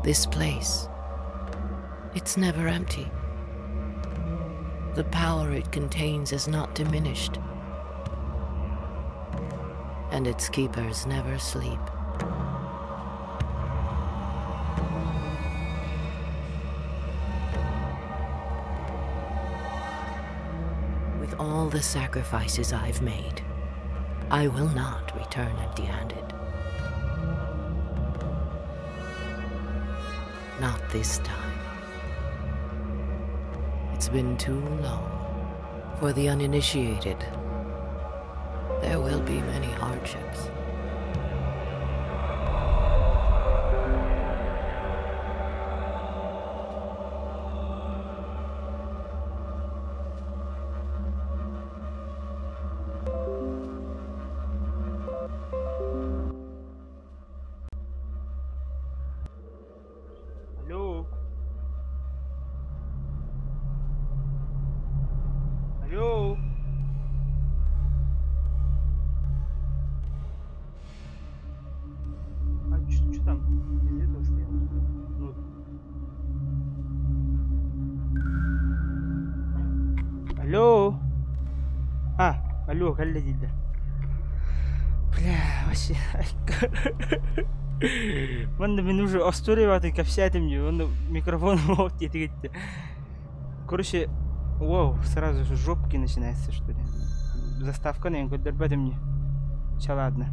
This place, it's never empty. The power it contains is not diminished, and its keepers never sleep. With all the sacrifices I've made, I will not return empty-handed. Not this time. It's been too long. For the uninitiated, there will be many hardships. Алло, Галля дейді. Бля, вообще. Мен уже остуреватый капсятым, он микрофон вот кетті. Короче, вау, сразу же жопки начинается, что ли. Заставка, наверное, көтербәдім не. Ча ладно.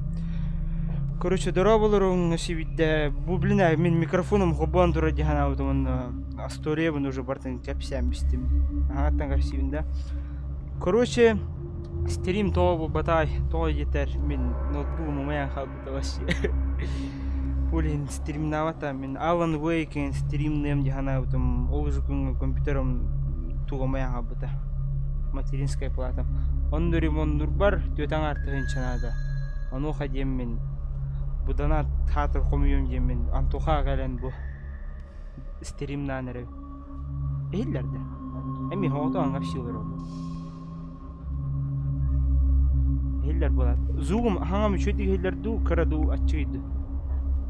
Короче, дора болырың насибидде. Бу блин, мен микрофоном хобан тура дихана утымын остуревын уже бартын капсям бистим. Аттан капсивин да. Короче, стрим то батай, то етер мен ноутбугым умаян халбыта вообще. Блин, стрим навата мен Alan Wake стрим нем дихана утым ол уже компьютером туга умаян халбыта. Материнская плата. Он ремонт нурбар төтен артыгын чанада. Ону хадем мен будана татыр хомуем дем мен антоха гален бу стрим нанere. Эйлерде. Эми хото аңгапсылыр ол. Heller bolat. Zoom hangam şöyle heller du karadu açıydı.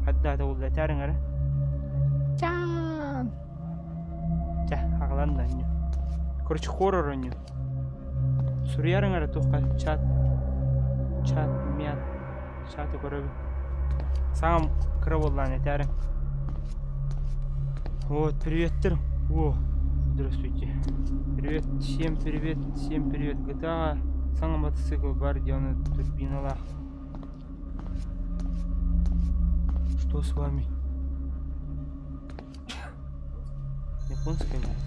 Hatta da oldu tarın ara. Can. Haqlan da ne. Korç horror oynuyor. Suriyarın ara toqqa chat miyat. Chat'ı korabi. Сам кроволлане тарин. Вот, привет-тер. О, здравствуйте. Привет, всем привет. GTA. Саңа мотоцикл бар, где он турбинала. Что с вами? Японская, блядь.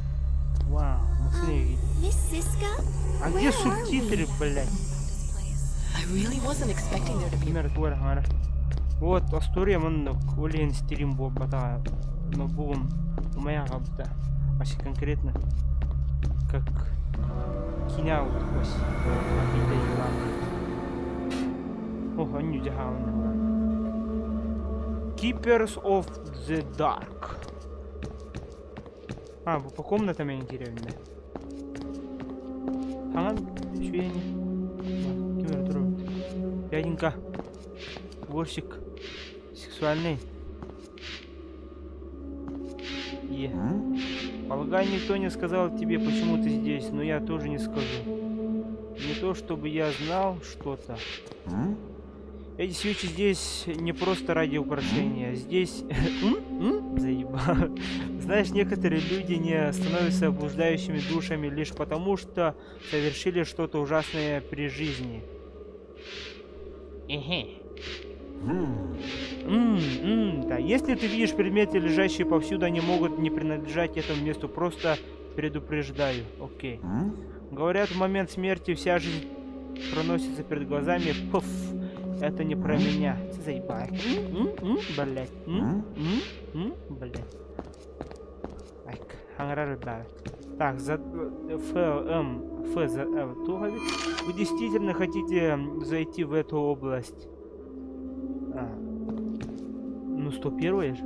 Вау, мы А где субтитры, блядь? Пример твой, ага. Вот, Астория, man Олен стрим бобата, но бум, у меня габта, вообще конкретно, как киня вот такой, о, они джахауны. Keepers of the Dark. А, по комнатам я не деревня. Ага, еще я не. Кимер трогает. Дяденька, уборщик. Сексуальный. Полагаю, никто не сказал тебе, почему ты здесь, но я тоже не скажу. Не то, чтобы я знал что-то. Эти свечи здесь не просто ради украшения. Здесь... Заебал. Знаешь, некоторые люди не становятся блуждающими душами лишь потому, что совершили что-то ужасное при жизни. Да, если ты видишь предметы, лежащие повсюду, они могут не принадлежать этому месту. Просто предупреждаю. Окей. Говорят, в момент смерти вся жизнь проносится перед глазами. Пуф. Это не про меня. Заебай. Блять. Блять. Так, за вы действительно хотите зайти в эту область? Ну, 101 же.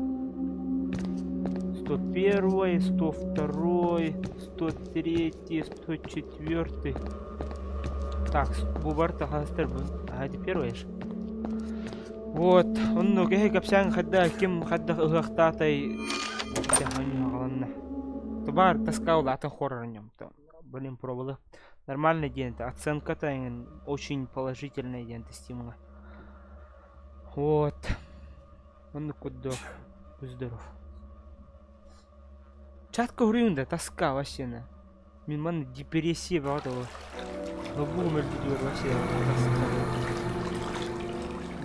101, 102, 103, 104. Так, Бубарта Хастер был. А это первый же. Вот, он ну как капсян хадда кем хадда гахтатай. Товар таскал лата хоррор нем. Блин, пробовал. Нормальный день. Оценка-то очень положительная день тестима. Вот. Он куда? Будь здоров. Чатка урында таска вообще на. Мин депрессия богатого. Но бумер будет вообще таска.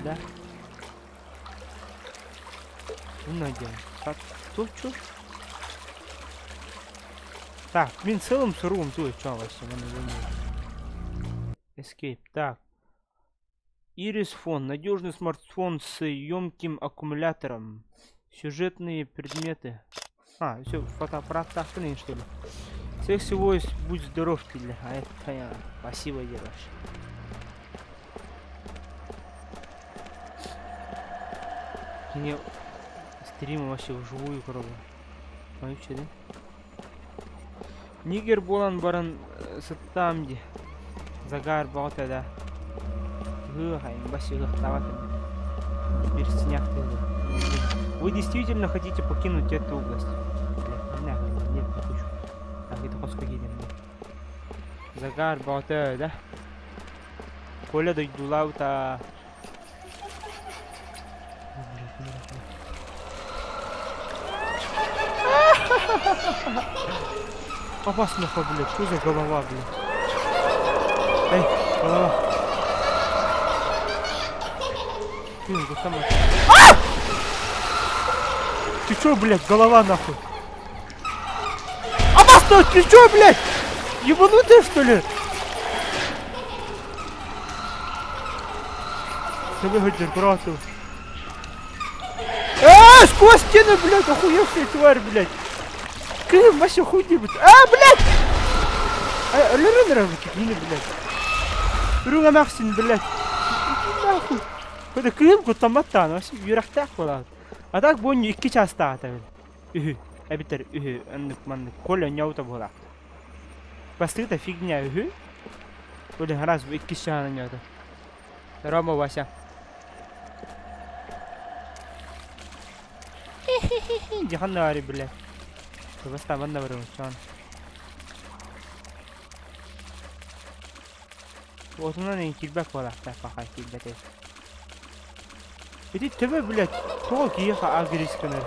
Да? Ну надеюсь. Так, что? Так, мин целым сырым тут что вообще? Escape. Так. Iris Phone. Надежный смартфон с емким аккумулятором. Сюжетные предметы. А, все, фотоаппарат так-то что ли? Секси Voice, будь здоров, ты. А это понятно. Спасибо, дедаш. Мне стрим вообще вживую кровно. А что, да? Нигер болан баран саттамди. Загар баута, да. Вы действительно хотите покинуть эту область? Нет, не хочу. Так, это поскольку Загар баута, да? Коля дойдулаута. Опасно, блядь, что за голова, блядь? Эй, голова. Ты чё, блядь, голова нахуй? Опасно, ты чё, блядь? Ебанутый, что ли? Выгодер, брату. Сквозь стены, блядь, охуевшая тварь, блядь. Крым, вообще хуйни, блядь. Блядь! Блядь. Руга Максин, блядь. Нахуй. Это крым, кутаматтан, вообще юрахтак была. А так бонни 2 часта атавил. Обитер, аннык, коля няута была. Посты-то фигня, Коля раз в 2 часа няута. Рома, Вася. Джаханари, блядь. Просто ванна вырвал, чан. Вот у нас не кильбак была, так пока кильбак. Иди тебе, блядь, толк еха агрисканер.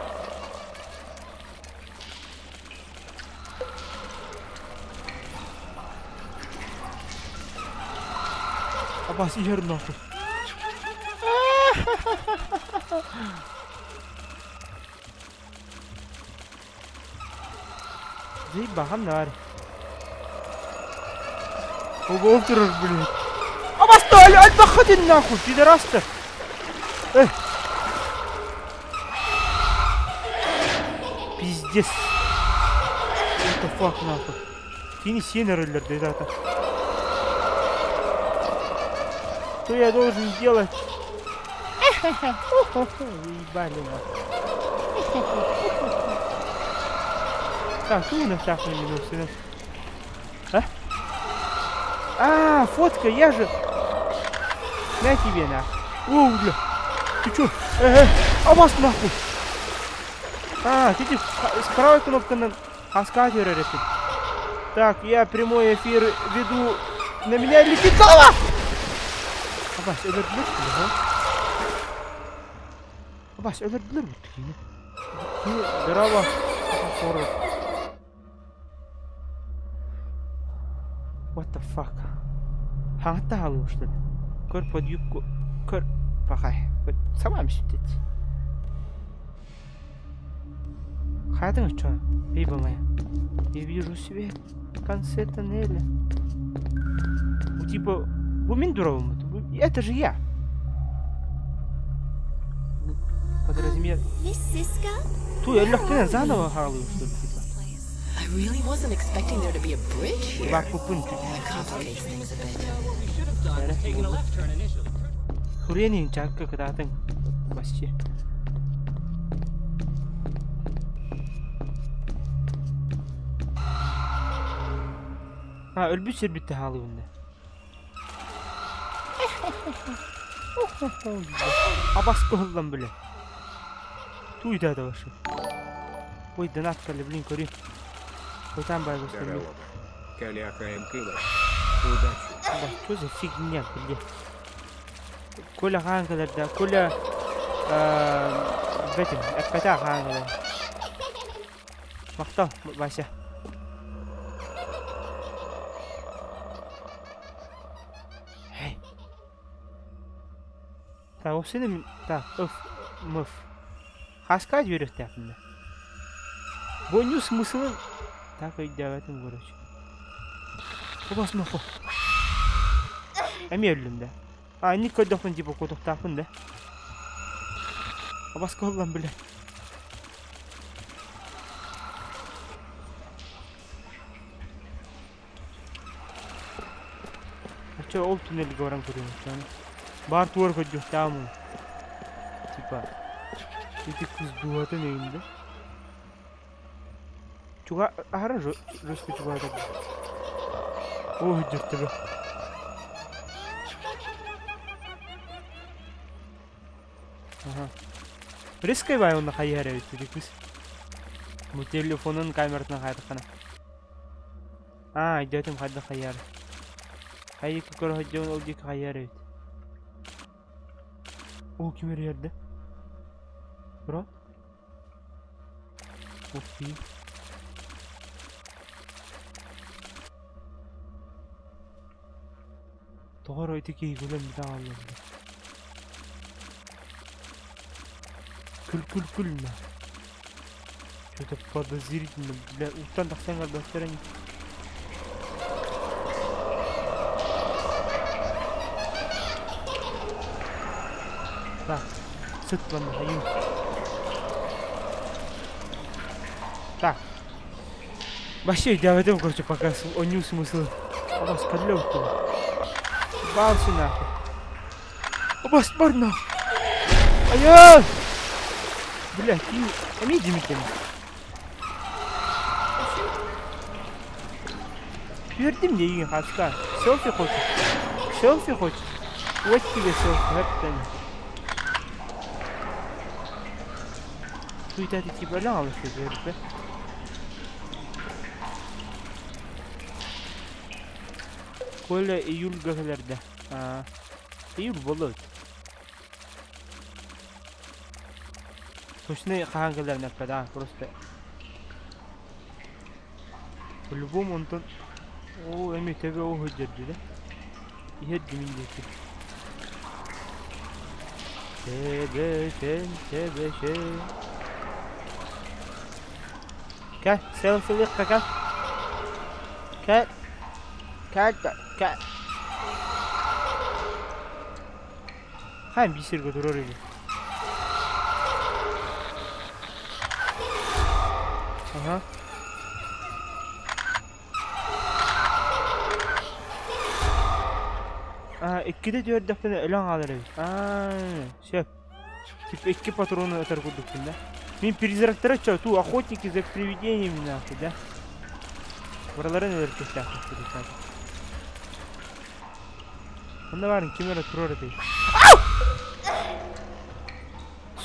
Абас ер нахуй. Заебахан нар. Уговтер, блин. Обостали, отдохни нахуй, пидорастер. Пиздец. What the fuck нахуй. Тини синерылер, да это. Что я должен делать? Ебали нахуй. Так, что у нас так на минусы? А, фотка, я же... На тебе, нахуй. О, бля. Ты чё? А вас нахуй. А, ты с правой кнопкой на хаскатера решит. Так, я прямой эфир веду. На меня летит голова! Абас, öldürdüler mi lan? Абас, öldürdüler mi yine? Bravo. Forward. What the fuck? Хангата халуу что ли? Кор под юбку. Кор пахай. Сама мшитет. Хатың что? Биба моя. Я вижу свет в конце тоннеля. Типа, Буминдуровым. Это же я. Подразумевает. Ту, я легко заново халую, что ли, типа. I really wasn't expecting there to be a bridge here. That complicates things a bit. Хурени чакка кадатын. Вообще. Ölbüs elbette halıyında. Abas kohullan böyle. Tuyda da başı. Ой, донат кали, блин, кури. Ой, там бай гостей. Здорово. Каляка МК. Удачи. Да, что за фигня, блин. Коля хангалар, да, Коля... В этом, экпата хангалар. Мактал, Вася. Эй. Так, опсины... Так, мыф. Хаскать верих тяпында. Боню смыслы... Так, иди в этом, короче. Опас нахуй. Медленно, да. А, никакой дохнуть, типа, куток тапын, да? Опас коллан, бля. А чё, ол туннель говорам, курим, что? Бар туар хоть там. Типа... Эти куздуаты не да? Чуга, ара жестко чуга так. Ой, дёртело. Ага. Рискай бай он на хайяре ütledik. Bu telefonun kamerasına haydıkana. А, dedim haydı hayar. Hayır ki kor hocam oldu ki hayar evet. O kim yerde? Bro. Okey. Doğru öteki gülen bir daha alalım. Кул на. Что-то подозрительно. Бля, утан так сам на стороне. Так, сыт ладно, ходим. Так. Вообще, я в этом, короче, пока он не смысл. Оба скодлёв тут. Бался нахуй. Оба спорно. Ай-яй! Бля, ты меди микин. Верди мне и хаска. Селфи хочешь? Селфи хочешь? Вот тебе селфи, хэптен. Тут это типа ляло, что это? Коля июль гахлерде. Июль болот. Точно хангалар напада просто. По-любому он тут... О, эми тега уходит, да? Ехать миндеки. Тебе. Gel, selfie'lik gel. Gel. Gel. Hem bir sürü durur öyle. Aha. İkide 4 defa elan alır. Şey. Типа 2 патрона atar kurduk bunda. Min призрактар açıyor. Tu охотники за привидениями нахуй, да? Buralara neler keşke yapmışlar. Bunda var mı? Kimera turora değil.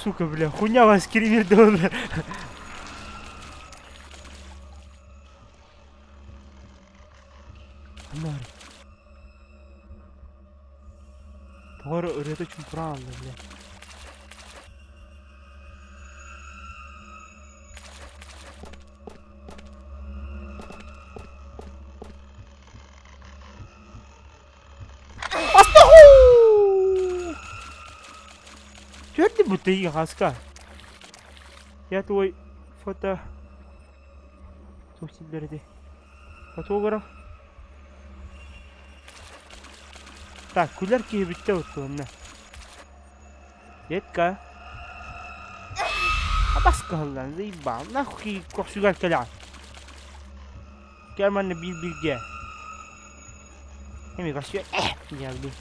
Сука, бля, хуйня вас кривит доллар. Bunlar. Doğru öyle de çünkü Kur'an aldı bile. Черт, будто и хаска. Я твой фото... Фотограф. Так, кулерки битте вот он. Детка. Абаска lan, заебал. Нахуй коксугар каля. Керман бил-билге. Эми косугар. Я блин.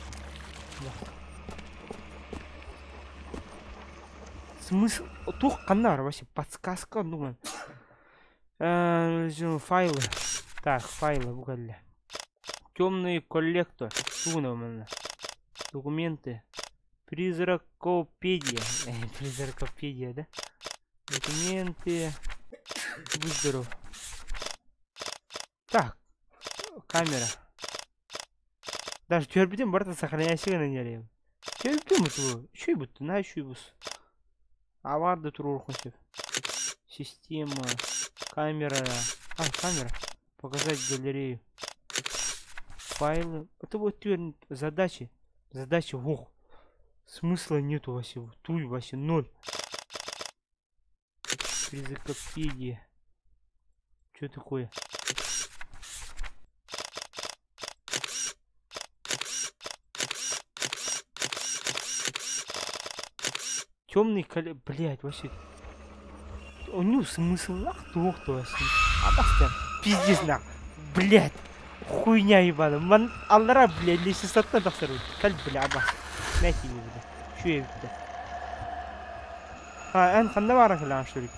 Смысл? Тух канар вообще подсказка, думаю. Файлы. Так, файлы бугали. Темный коллектор. Туновно. Документы. Призракопедия. Призракопедия, да? Документы. Будь здоров. Так. Камера. Даже тюрбитин барта сохраняйся на нерве. Тюрбитин буту. Что и буту? На что и буту? Аварда турурхусев. Система. Камера. Камера. Показать галерею. Файлы. Это вот задачи. Задачи. Ох. Смысла нету вообще. Туй вообще ноль. Призракопедия. Что такое? Темный коллектор. Блять, вообще. У него смысл нахуй вообще. Абастян. Пиздец нахуй. Блять. Хуйня ебаная. Ман аллара, блядь, лишь сатна тахсару. Каль, бля, абас. Найти не буду. Что я буду? Эн хандавара хилан что ли?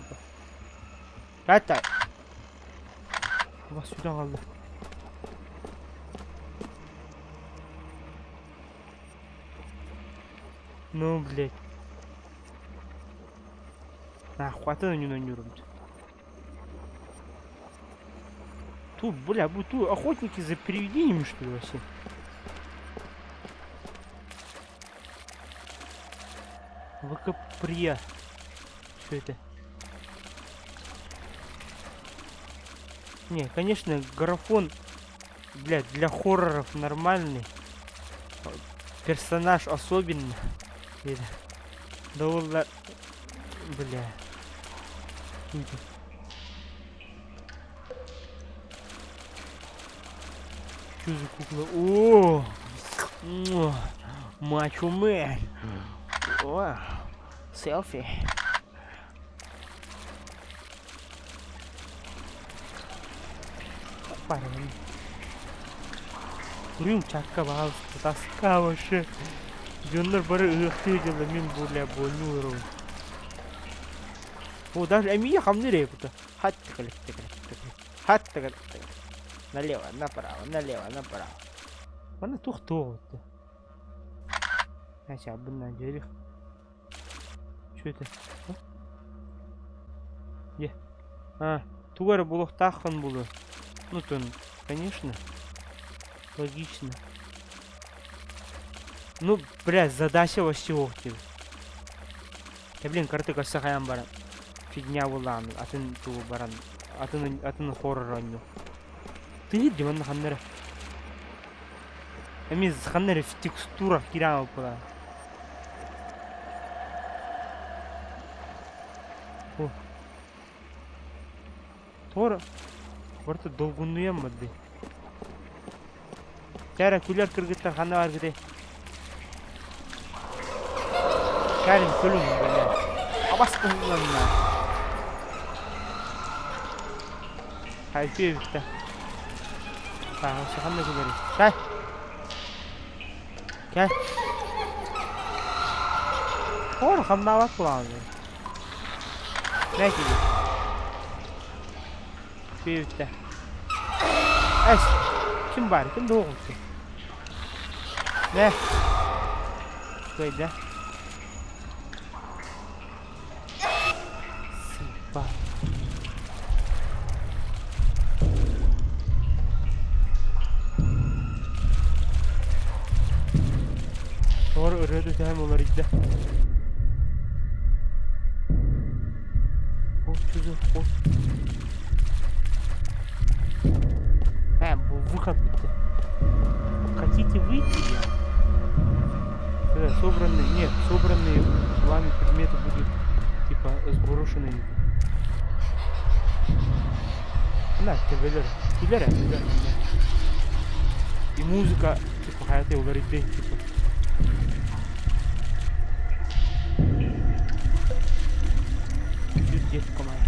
Ката. Абас сюда алды. Ну, блядь. Хватит на нее рубить. Тут, бля, тут охотники за привидениями, что ли, вообще? ВКПРИА. Что это? Не, конечно, графон, блядь, для хорроров нормальный. Персонаж особенно. Да, бля. Что за кукла? О, мачо мэн. О, селфи. Парень. Рюм чакка бал, таска вообще. Жондар бары ыхты дела мен бля больную. О, даже Амия хамнере это. Хат-тык. Налево, направо, налево, направо. Mana тух-то. Значит, обна дерих. Что это? Где? Тугары булох тахан було. Ну то, конечно. Логично. Ну, блядь, задача вообще охтил. Я, блин, карты косахаям баран. Фигня улан, а ты ту баран. А ты хоррор ранню. Ты иди вон на ханнера. Эми ханнера в текстурах кирам пора. О. Тора. Орта долгунуям мыды. Тара күлер кыргыттар хана бар гыды. Кәрін күлің бөлі. Абас күліңлеріна. Хайпе бітті. Осы қандай күлері. Кәл. Кәл. Ор, қамна бат бұлағын. Нәй кеге. Хайпе бітті. Әш. Kim var? Kim doğrusu? Ne? Böyle. Sıpa. Sonra örüyordu hem onlar izle. Hoş çocuğum, hoş. Выход bitti. Хотите выйти? Да, собранные, нет, собранные вами предметы будут типа сброшенные. На, кевелер. И музыка типа hayata uğradı типа. Чуть команда.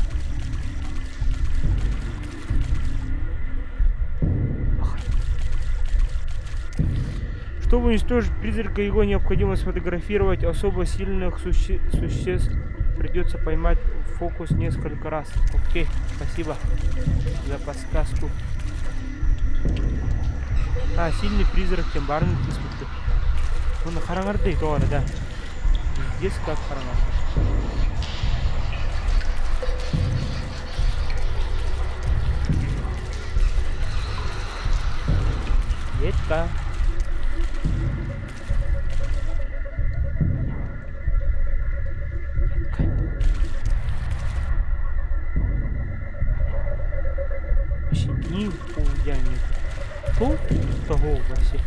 Чтобы уничтожить призрака, его необходимо сфотографировать. Особо сильных существ придется поймать в фокус несколько раз. Окей, спасибо за подсказку. А, сильный призрак, тем барный тиспутты. Ну, на харангарды тоже, да. Здесь как харангарды. Ветка. Того вообще.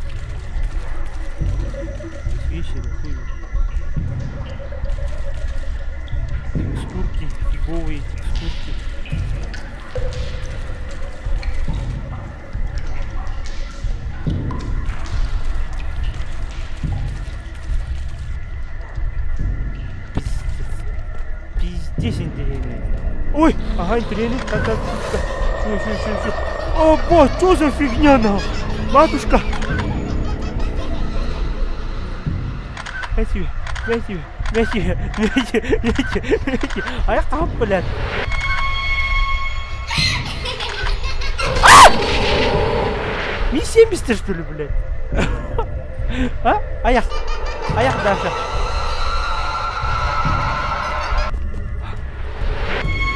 Вещи, да хуй. Текстурки, фиговые текстурки. Пиздец интересно. Ой, ага, интересно. Все. О, бо, что за фигня, нахуй? Матушка! Мяти. А я как, блядь? Ми-70, что ли, блядь? А? Аяқ даже.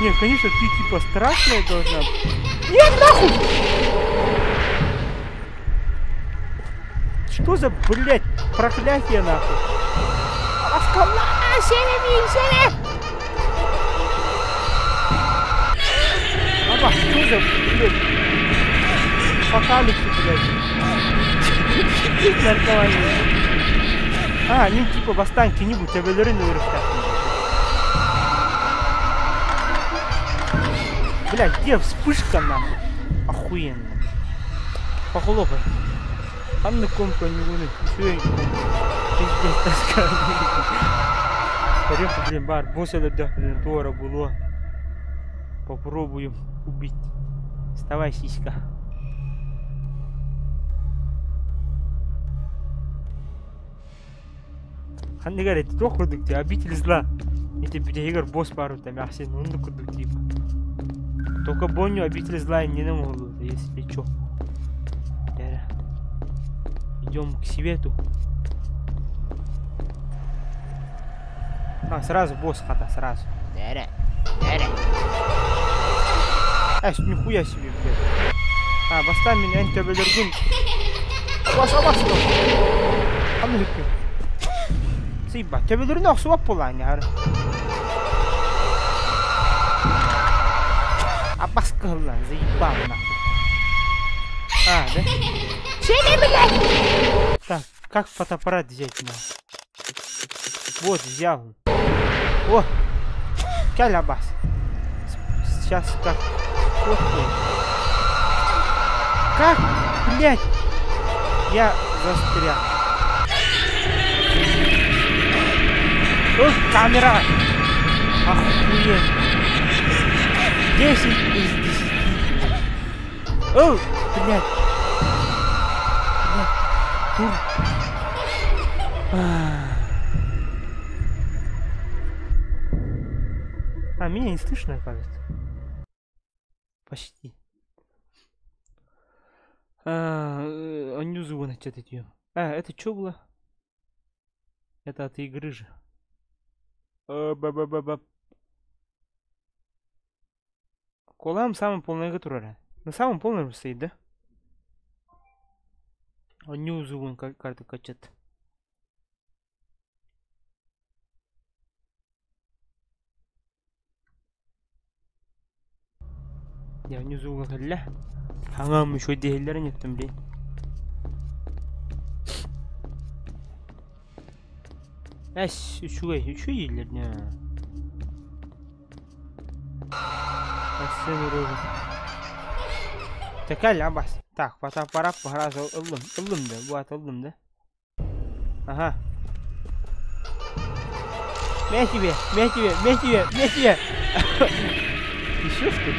Нет, конечно, ты типа страшная должна быть. Нет, нахуй! Что за, блядь, проклятие, нахуй? Сели! Аба, что за, блядь, фаталити, блядь? А, они типа восстаньки не будут, а велерины вырастают. Блядь, где вспышка, нахуй? Охуенно. Похлопай. Анны комка не вынуть. Все, пиздец, таскаю. Тарелка, блин, бар, босса да, блин, Тора было. Попробуем убить. Вставай, сиська. Ханны говорит, кто ходит, тебя обитель зла. И ты игр босс пару там, а все, ну куда типа. Только Бонню обитель зла не намогла, если чё. Идем к свету. А, сразу босс хата, сразу. Нихуя себе, блядь. А, бастан меня антибелергун. Абас. А ну лепи. Сыйба, тебелерун аксуап болан, яр. Абас кылан, заебал нахуй. А, да? Сели, блядь! Так, как фотоаппарат взять, нахуй? Вот, взял. О! Кяль, Абас. Сейчас как... фоткает. Как? Блять! Я застрял. Ох, камера! Охуеть! 10 из 10. О, блядь! Тур. Меня не слышно, оказывается. Почти. Внизу вон что-то идет. Это что было? Это от игры же. Колам самым полный турара. На самом полном стоит, да? Внизу вон карту качет. Я внизу угадала. Хангам еще делали нет там, блин. Еще елер не. Такая лабас. Так, фотоаппарат погрузил ылым да, вот ылым да. Ага. Мяч тебе. Еще что ли?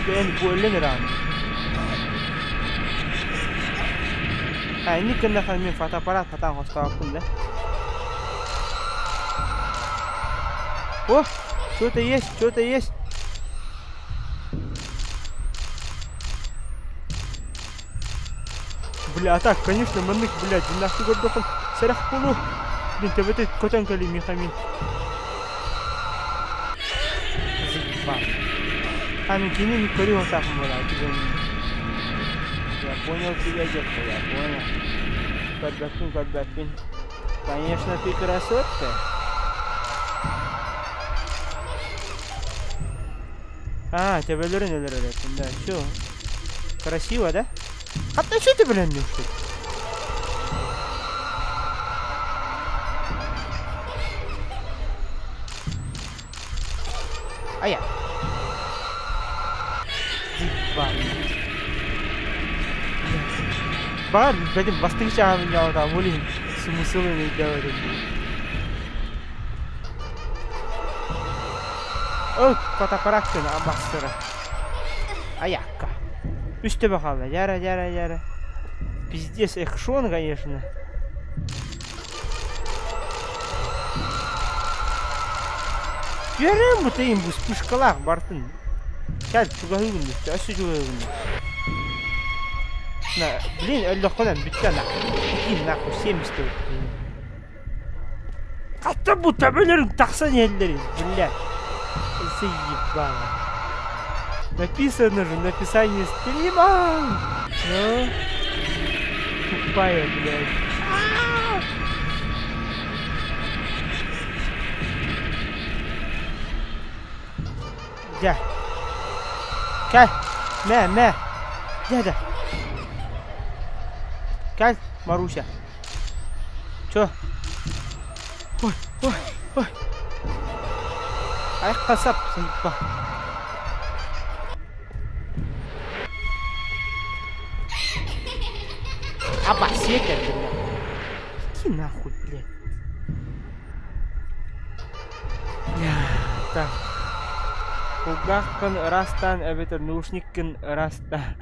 Ben boleh ram. Ini kena kami fotoaparat patang hostel pun dah. Oh, что-то есть. Бля, так, конечно, маннык, блядь, нахуй гордохан, сарах полу. Блин, ты в этой котенкали мехамин. Заебал. Кини не курил так было, я понял тебя, детка, я понял. Каддафин. Конечно, ты красотка. Тебя лырын, да, чё? Красиво, да? А ты что ты, блин, не что ли? Я. Bahkan berarti pasti cara menjawab tamu ni semusul ni jawab tu. Oh, kata karakter nak ambassador. Ayakka. Üstte bakalım. Yara. Пиздец, экшон, конечно. Yarım bu teyim bu spışkalak Bartın. Gel şuraya günde. Şuraya günde. Блин, легко битана. Иди нахуй, 70 стоит. Как-то будто, блин, такса не эллери, блядь. Заебало. Написано же, написание стрима. Ну, тупая, блядь. Я. Кай, на. Дядя. Кай, Маруся. Чё? Ой. Ай, касап, заебал. Абасетер, блядь. Иди нахуй, блядь. Так. Угахкан растан, это наушникин растан.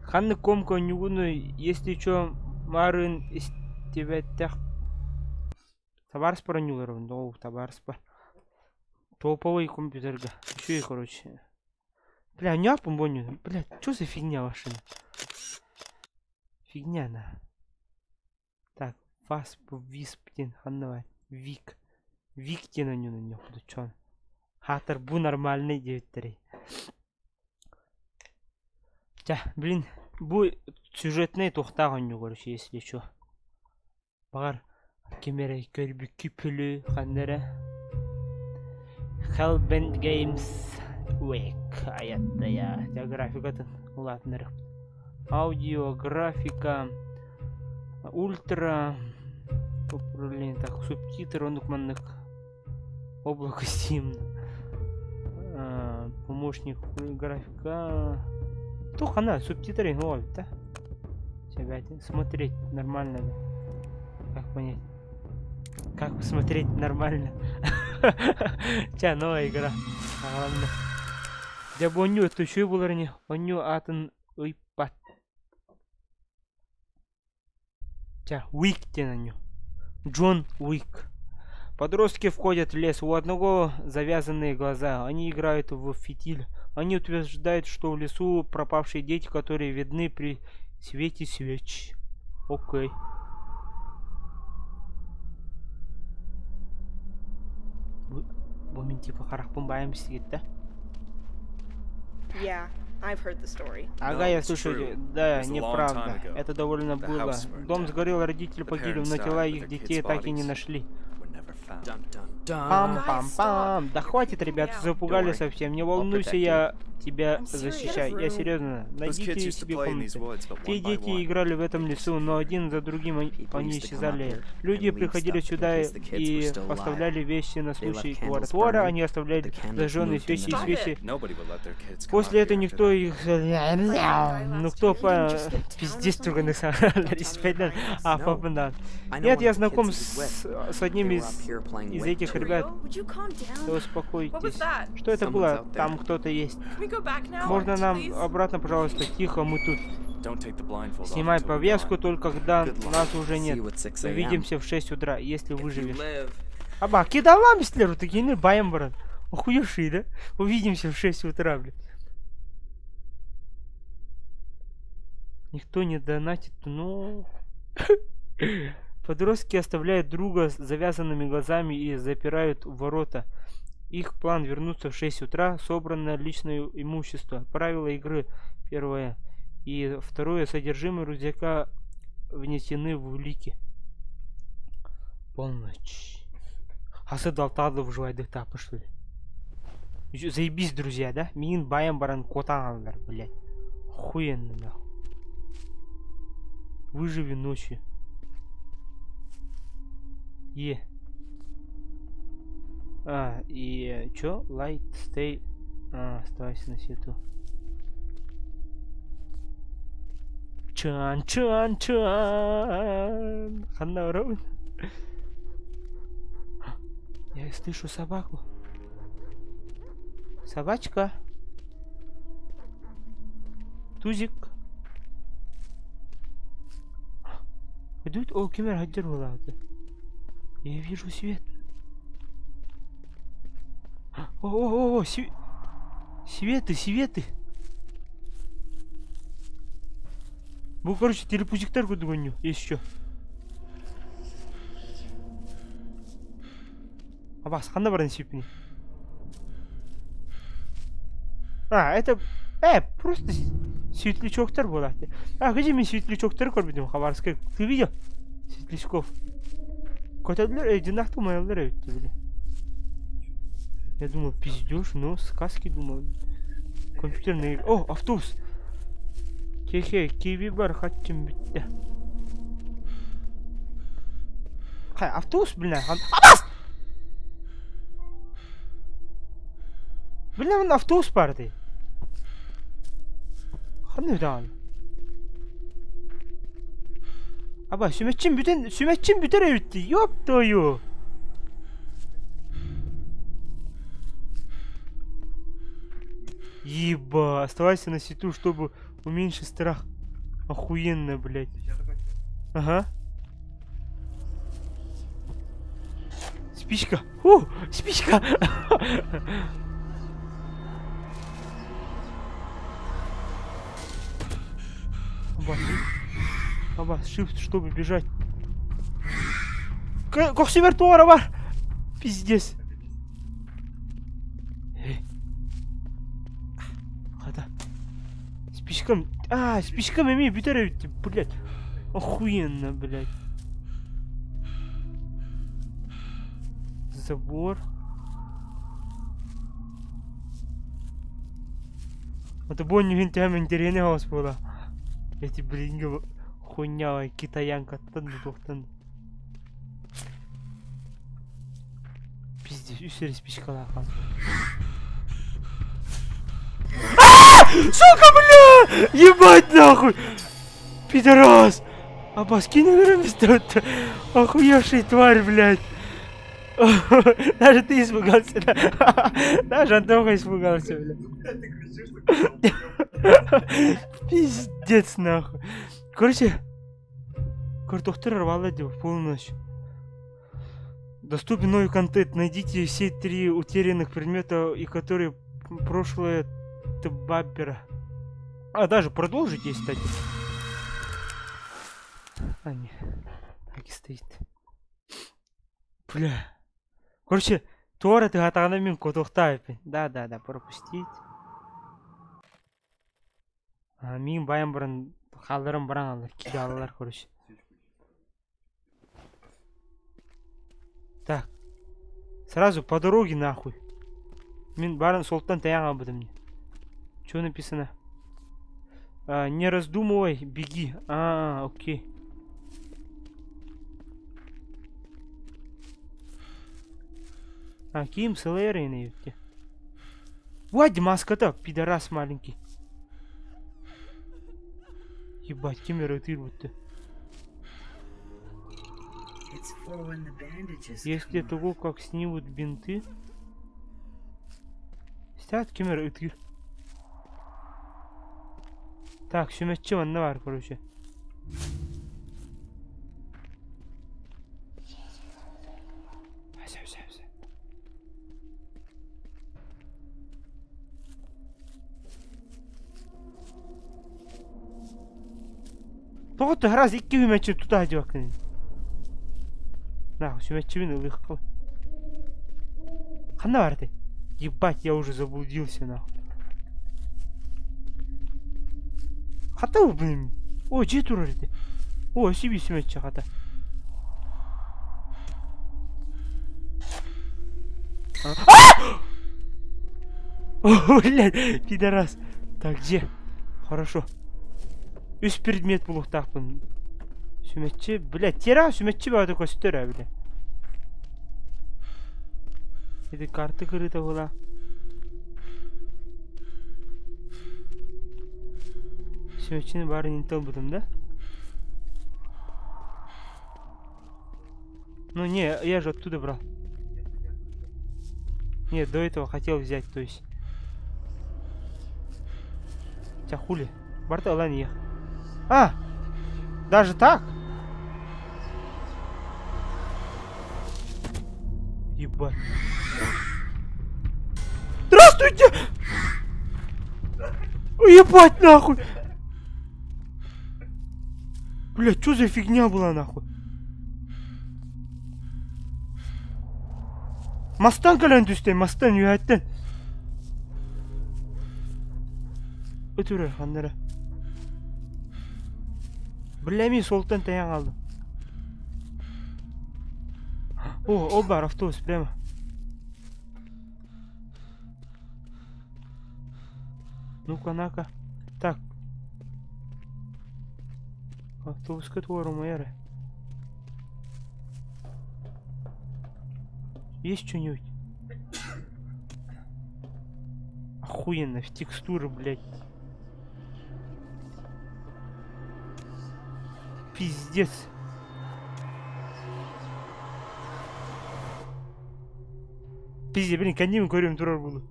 Ханны комко нюгуну, если чё, марын из тебя тех. Товарс про нюлеров, но товарс про. Топовый компьютерга. Еще и короче. Бля, не помню. Бля, что за фигня ваша? Фигня на. Так, вас висптин, ханновать. Виктина не на него, чё? Хатер бу нормальный 9-3. Да, блин, бу сюжетный тохтаган не короче, если чё. Багар кемерей көлбүк күпүлү хандера. Hellbent Games Week аятта я. Графика латнер. Аудио, графика, ультра, управление, так, субтитры, он маннык, облако Steam, Помощник графика. Только она субтитры ловит, да? Тебя смотреть нормально. Как понять? Как посмотреть нормально? Ча, новая игра. Ладно. Я бы оню эту еще был ранее. Оню атын уйпат. Ча, Уик те на нее. Джон Уик. Подростки входят в лес. У одного завязанные глаза. Они играют в фитиль. Они утверждают, что в лесу пропавшие дети, которые видны при свете свеч. Окей. Бомин типа харах помбаемся, да? Yeah, I've heard the story. Ага, я слушаю. Да, неправда. Это довольно было. Дом сгорел, родители погибли, но тела их детей так и не нашли. Пам-пам-пам. Да хватит, ребята, запугали совсем. Не волнуйся, я тебя защищаю. Я серьезно. Найдите себе комнату. Те дети играли в этом лесу, но один за другим они исчезали. Люди приходили сюда и оставляли вещи на случай твора. Они оставляли зажженные свечи и свечи. После этого никто их... Ну кто по... Пиздец, только на самом деле. А, папа, да. Нет, я знаком с одним из этих ребят. Да успокойтесь. Что это было? Там кто-то есть. Можно нам обратно, пожалуйста? Тихо, мы тут. Снимай повязку только когда нас уже нет. Увидимся в 6 утра, если выживешь. Аба, кидалам, мистеру, такие не баем, брат. Охуевший, да? Увидимся в 6 утра, блядь. Никто не донатит, но... Подростки оставляют друга с завязанными глазами и запирают ворота. Их план вернуться в 6 утра, собранное личное имущество. Правила игры первое. И второе, содержимое рюкзака внесены в улики. Полночь. Асы далтады выживает этапы, что ли? Заебись, друзья, да? Мин баем баран котандар, блядь. Охуенно, нахуй. Выживи ночью. И чё? Light, stay. Оставайся на свету. Чан. Ханна. Я слышу собаку. Собачка. Тузик. Идут, о, кемер хаджар была. Я вижу свет. О, светы. Ну, короче, телепузиктарку догоню. Есть еще. Абас, хана баран сипни. Это... просто светлячоктар была. Где мне светлячоктар корбидим, хабарская? Ты видел? Светлячков. Котадлер, одинаково моя Я думал, пиздёж, но сказки думал. Компьютерные игры. О, автобус! Хе-хе, киви бар хотим битте. Хай, автобус, блин, Абас! Блин, он автобус барды. Ханныдан. Аба, sümetçim bütün evtti. Yok doyu. Еба, оставайся на свету, чтобы уменьшить страх. Охуенно, блядь. Ага. Спичка. Спичка. Аба, shift, чтобы бежать. Коксивер туара бар. Пиздец. Спичками имею битарить, блядь. Охуенно, блядь. Забор. Это бонни винтями интересный голос было. Эти, блин, хуйня, китаянка. Пиздец, усери спичка лахан. Сука, бля! Ебать нахуй! Пидорас! Аббас, кинь охуевший тварь, блядь! Даже ты испугался, да? Даже Антоха испугался, блядь. Пиздец, нахуй. Короче, картохтер рвала в полночь. Доступен новый контент. Найдите все 3 утерянных предмета, и которые прошлое Табабера. А, даже продолжить есть, кстати. А, не. Так и стоит. Бля. Короче, Тора ты готовна мин котохтайп. Да, пропустить. А, мин баян баран халдарам баран алар. Кидалар, короче. Так. Сразу по дороге нахуй. Мин баран солтан таян об этом. Что написано? Не раздумывай, беги. Окей. Ким Селеры на юбке. Вадь, маска-то, пидорас маленький. Ебать, кемера ты будто. Если того, как снимут бинты. Стят кемера и. Так, сюмечче навар, короче. Все. Тоғытты раз 2 үмәтші тұта әді бақын. Нахуй, үмәтші мен ұлық қыл. Қанда барды? Ебать, я уже заблудился, нахуй. Хата бұл блин. О, же тұрар еді. О, себе үмәтші хата. О, блядь, пидорас. Так, где? Хорошо. Үс предмет был так был. Сүметчи, блядь, тера сүметчи бады көстөрө, блядь. Это карты крыта была. Сүметчини барын интел будем, да? Ну не, я же оттуда брал. Нет, до этого хотел взять, то есть. Хотя хули. Барта ладно ехал. Даже так? Ебать. Здравствуйте! Ебать нахуй! Блядь, что за фигня была нахуй? Мастан калан düştü, мастан yühətten. Ötürür xanlara. Bilmem soltan tayan aldım. O бар автобус прямо. Ну-ка, на-ка. Так. Автобус который мэра. Есть что-нибудь? Охуенно, в текстуры, блядь. Пиздец. Пиздец, блин, конем говорим, дурак было.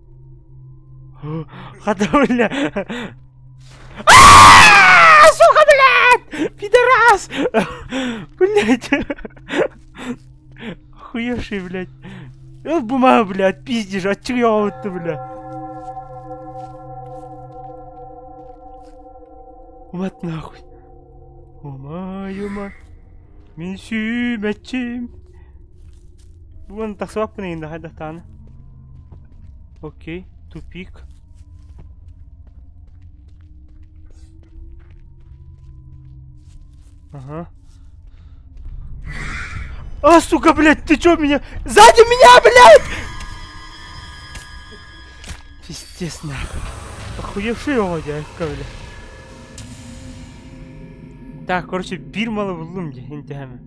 Хата, бля. Сука, блядь! Пидорас! Блядь. Охуевший, блядь. Бумага, блядь, пиздишь, от чего вот-то, блядь? Вот нахуй. Ома. Мен сүймәтчим. Бұны тақсыбап бұны енді қайдақтаны. Окей, тупик. Ага. Сука, блядь, ты чё меня? Сзади меня, блядь! Пиздец, нахуй. Охуевший его, дядька, блядь. Так, короче, bir malı buldum ki intihami.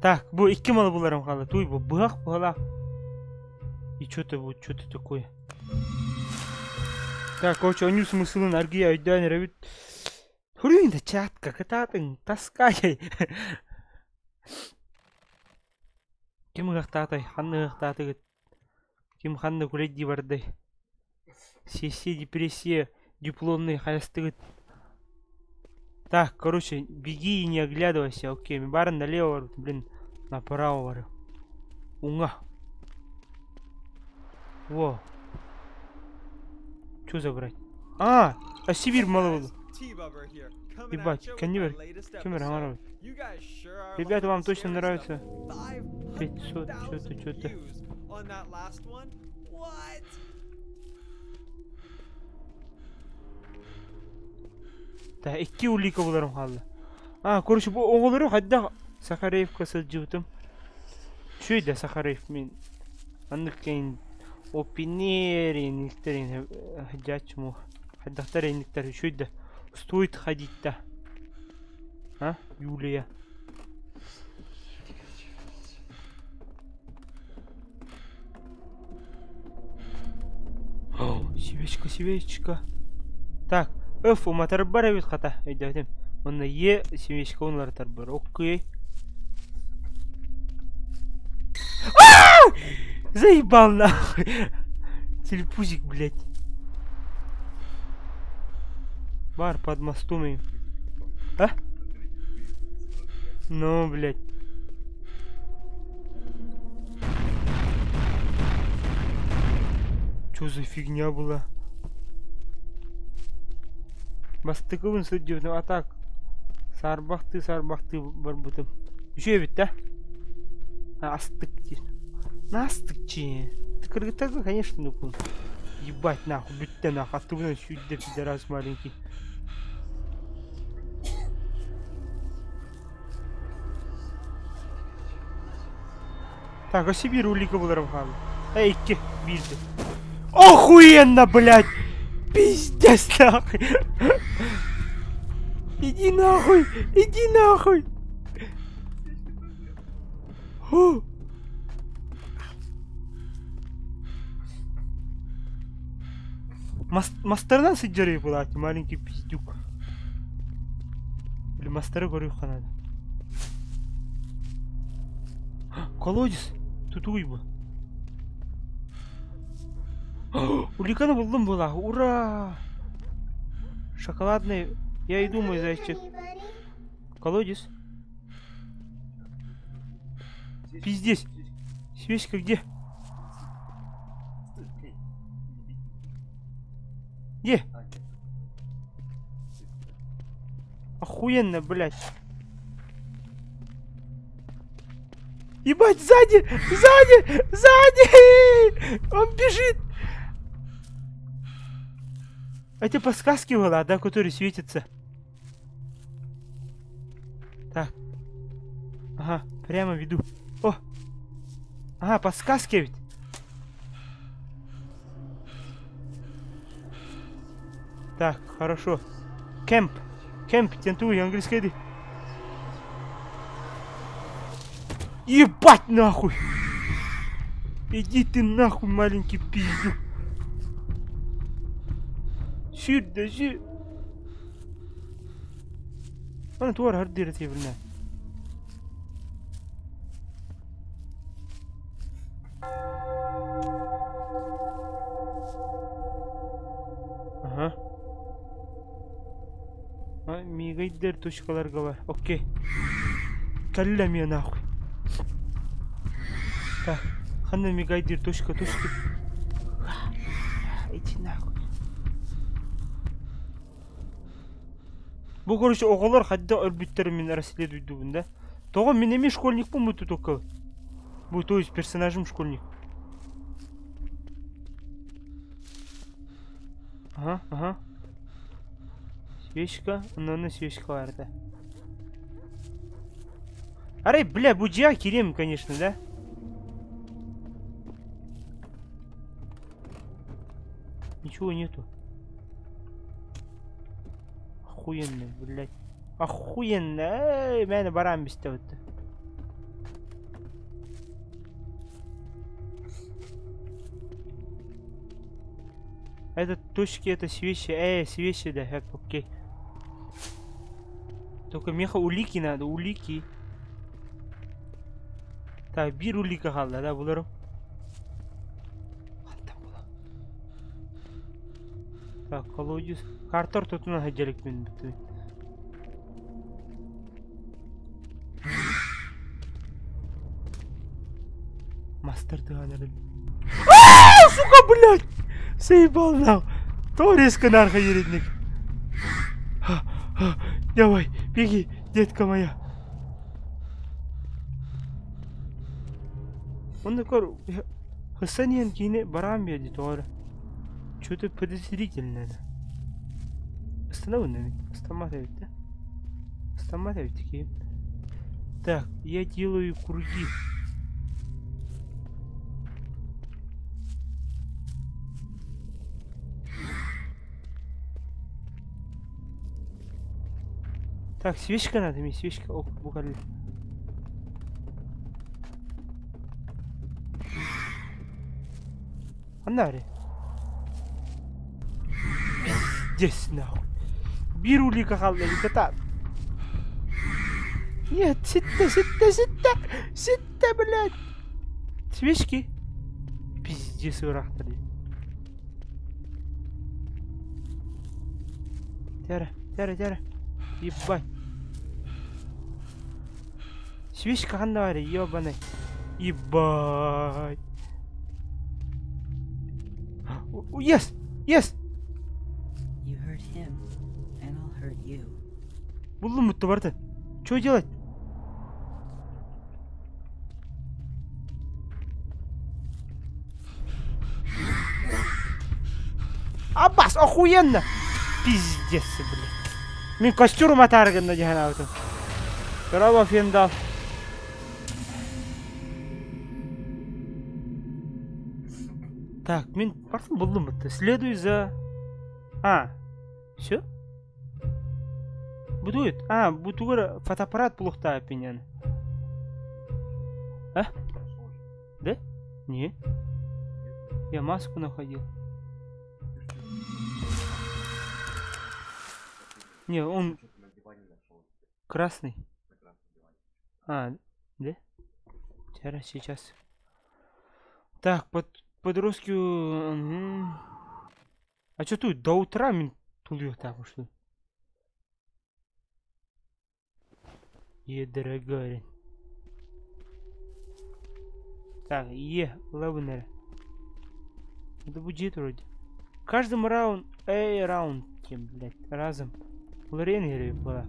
Так, bu 2 malı bularım kaldı. Tuy bu bırak bırak. И что-то вот, что-то такое. Так, короче, они смыслын арги айдан рабит. Хурин да чат, как это таскай. Ким гахтатай, ханны гахтатай. Ким ханны куледи барды. Сессия, депрессия, дипломные хаястыгы. Так, короче, беги и не оглядывайся. Окей, баран налево, блин, направо варю. Унга. Во. Что забрать? А Сибирь мало было. Ебать, конвейер. Камера, ребята, вам точно нравится? 500, что-то. Да, 2 улика буларым қалды. Короче, бұл оғылары қайда Сахареевқа сылжывытым. Шөйді Сахареев мен. Андық кейін опинер ениктер хajjachmu хаддахтар ениктер шөйді. Стоит ходить-то. Юлия. Свечка. Так, у матарбара бит хата. Айдатым. Онна свечка онлар тарбар. Окей. Заебал нахуй. Телепузик, блядь. Бар под мостом им. Ну, блядь. Чё за фигня была? Бастыковын сөддеудің атак. Сарбақты барбытым. Еще ведь, да? Астык дейін. Настык че? Ты кыргытагы, конечно, нукун. Ебать, нахуй, бітті нахуй. Аттыбынан сүйді пидорас маленький. Так, Сибирь улика буларым қалды. Ке, бирді. Охуенно, блядь! Пиздец, нахуй! Иди нахуй! Мастердан сыджарей была, маленький пиздюк. Или мастера горю ханада. Колодец! Тут уйба. Уликана булдым была, ура! Шоколадный, я и думаю, зайчик. Колодец. Пиздец. Свечка где? Где? Охуенно, блядь. Ебать, сзади! Он бежит! Это подсказки была, да, которые светятся. Так. Ага, прямо веду. Ага, подсказки ведь. Так, хорошо. Кемп, тентуй, английский. Ебать нахуй! Иди ты нахуй, маленький пиздюк. Сюда. Она твор хардирать еврна. Ага. Мигайдер точкаларга бар. Окей. Калла меня нахуй. Так, ханна мигайдер точка. Иди нахуй. Бұл, короче, оғалар қадда өрбіттерімен расследуйды бұнда. Тоғын мен еме школьник бұл мұты тоқа. Бұл, то есть, персонажым школьник. Ага. Свечка, но свечка варда. Аре, бля, буджа керем, конечно, да? Ничего нету. Охуенно, блядь. Охуенно. Эй, меня баран бестовый-то. Это точки, это свечи. Свечи, да, окей. Только меха улики надо, улики. Так, бир улика қалды, да, бұларым. Так, колодец. Картор тұтына хаджалик мен бітті. Мастер дығанырын. Сука, блядь! Заебал нам! То резко нарко ередник. Давай, беги, детка моя. Он такой... Хасаниан кине барам бедит, ора. Что-то подозрительное. Останови, остановить, да? Остановить такие. Так, я делаю круги. Так, свечка надо, мне свечка. О, буквально. Анари. Здесь нахуй. Беру ли кахална ли ката. Нет, ситта, блядь. Свечки. Пиздец, урахтали. Тяра. Ебать. Свечка хандари, ёбаный. Ебать. Yes! You hurt him, and I'll hurt you. Буллу мутты барды. Чё делать? Аббас, охуенно! Пиздец, блядь. Мен костюр матарган на диханавту. Корова фендал. Так, мен партым булдым бітті. Следуй за... Все? Будует? Бутугар фотоаппарат плохта опенян. Да? Не. Я маску находил. Не, он... Красный. Да? Сейчас. Так, подростки... А что тут? До утра мен тулью там, что? Дорогой. Так, лавнер. Это будет вроде. Каждым раунд, тем, блядь, разом. Лоренгеры была.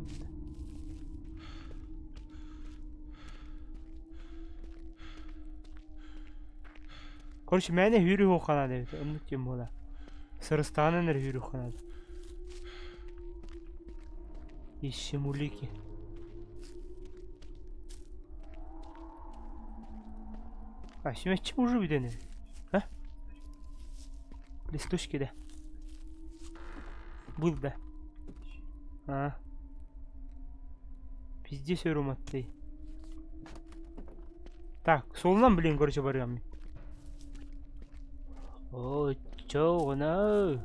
Короче, меня хюрю ханады, ну тем более. Сырыстаны на хюрю ханады. Ищем улики. Şimdi kim ucu bir tane? Листочки, да. Был, да. Пиздец, ароматный. Так, солнан, блин, короче, барыгам. О, чё, она?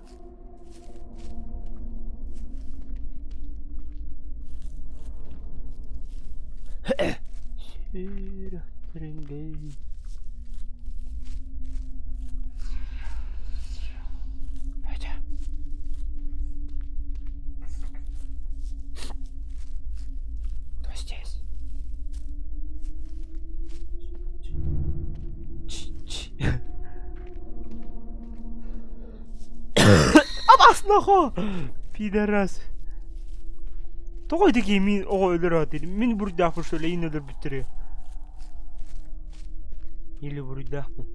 Нахо! Пидорас. Той такие мен өлөрөт. Мен бурдак ушу эле ин өлөр бүттүрө. Или бурдакмын.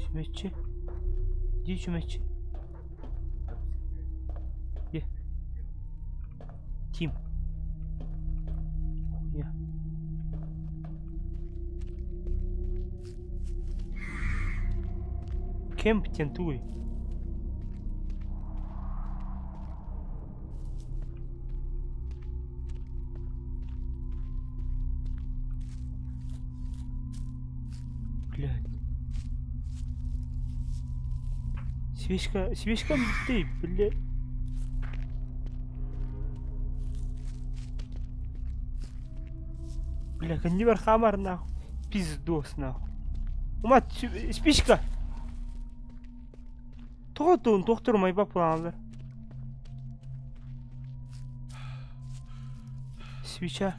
Чүмечи. Где чүмечи? Тим. Кемп тентуй. Свечка бітті, блядь. Бля, кандибар хамар нахуй. Пиздос нахуй. Умат, спичка. Тоқтырмай бапылаңдар. Свеча.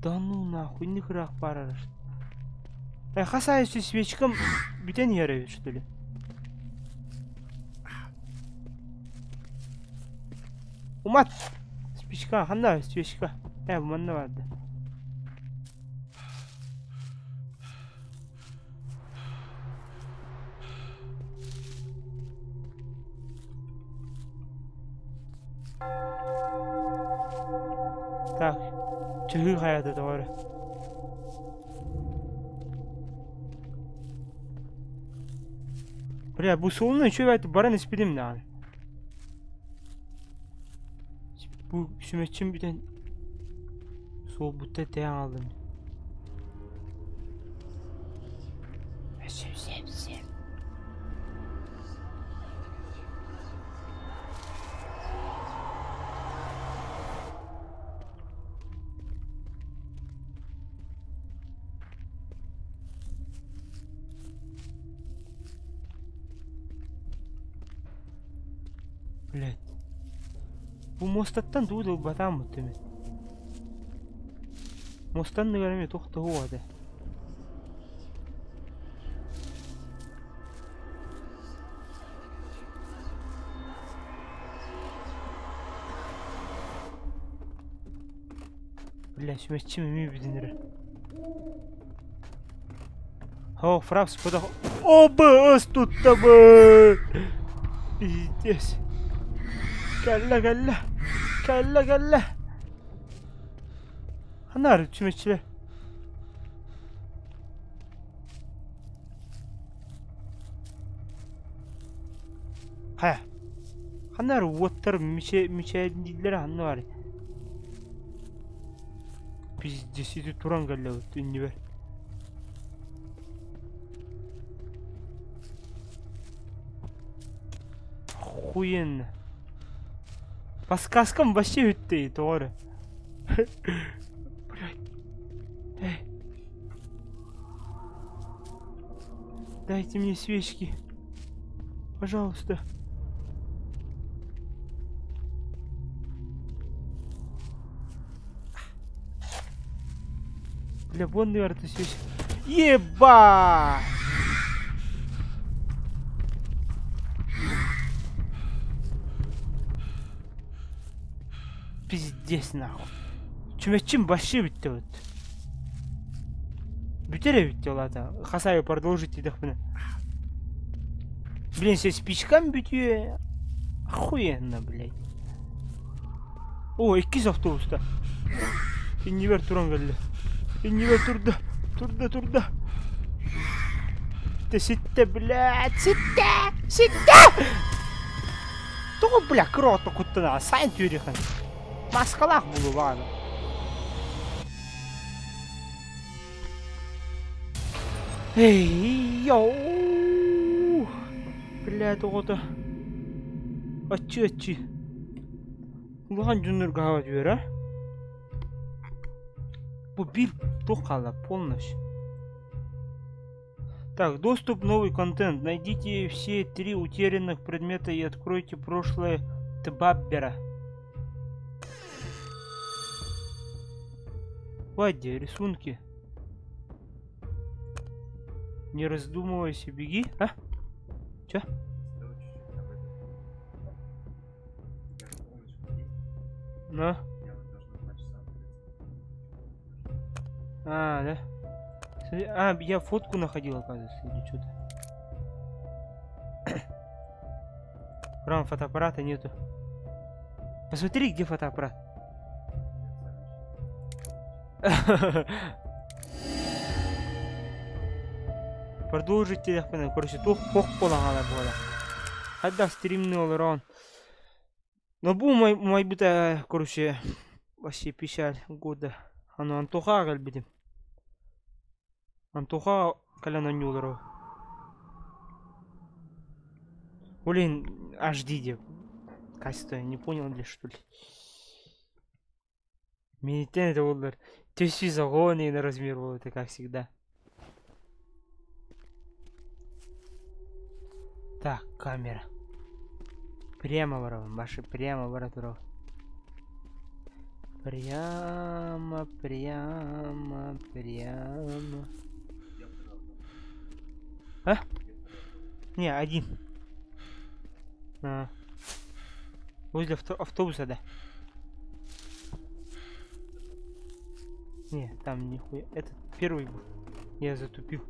Да ну нахуй, не крах парараш. Хасаюсь свечкам битен ярает, что ли? Умат! Спичка, хана, свечка. Манна vardı. Так, чыгы hayatı doğru. Bля, bu solundan şöyle ayıp baran ispidim ne abi. Bu sümeçim bir tane sol butta teyan aldım. Sev. Блядь. Bu mostatan doğdu batam mı değil mi? Mostan ne göremiyor tohta huada. Бля, sümeççi mi bilinir? О, фрапс подох. Оба, тут-то бы. Пиздец. Kalla. Hanar sümeççiler. Ha. Hanar water мечайдилер hanı var. Пиздец, это туран галла вот не бер. Охуенно. По сказкам вообще ты, Тора. Блядь. Эй. Дайте мне свечки. Пожалуйста. Бля, вон, наверное, свечки. Еба! Пиздец нахуй. Чумечим баши битти вот. Бүтере битти олата. Хасаю продолжить идэх біне. Блин, все спичками битти. Охуенно, блядь. О, 2 автобуста. Иннивер туран галли. Иннивер турда. Ситте, блядь, ситте! Того, бля, крото куттана, сайн тюрихан. Маскалах булу бана. Эй, йоу! Бля, того-то. Ачи. Улахан жүнір ғава жібер, а? Бұл бір тоқала полностью. Так, доступ, новый контент. Найдите все 3 утерянных предмета и откройте прошлое Тбаббера. Вадя, рисунки. Не раздумывайся, беги, а? Чё? На. А, да? А, я фотку находил, оказывается, или что-то. Прям фотоаппарата нету. Посмотри, где фотоаппарат. Продолжите, я понял. Короче, то хох полагала была. Хотя стримный олерон. Но был мой бита, короче, вообще печаль года. Оно Антоха, как видим. Антоха, коляна нюлеров. Блин, HD деп. Качество не понял ли, что ли? Менитен это олар. Төсі загоны на размер был, это как всегда. Так, камера. Прямо ворова, Маши, прямо ворова. Прямо, прямо, прямо. А? Не, один. Возле автобуса, да. Не, там нихуя. Этот первый был. Я затупил.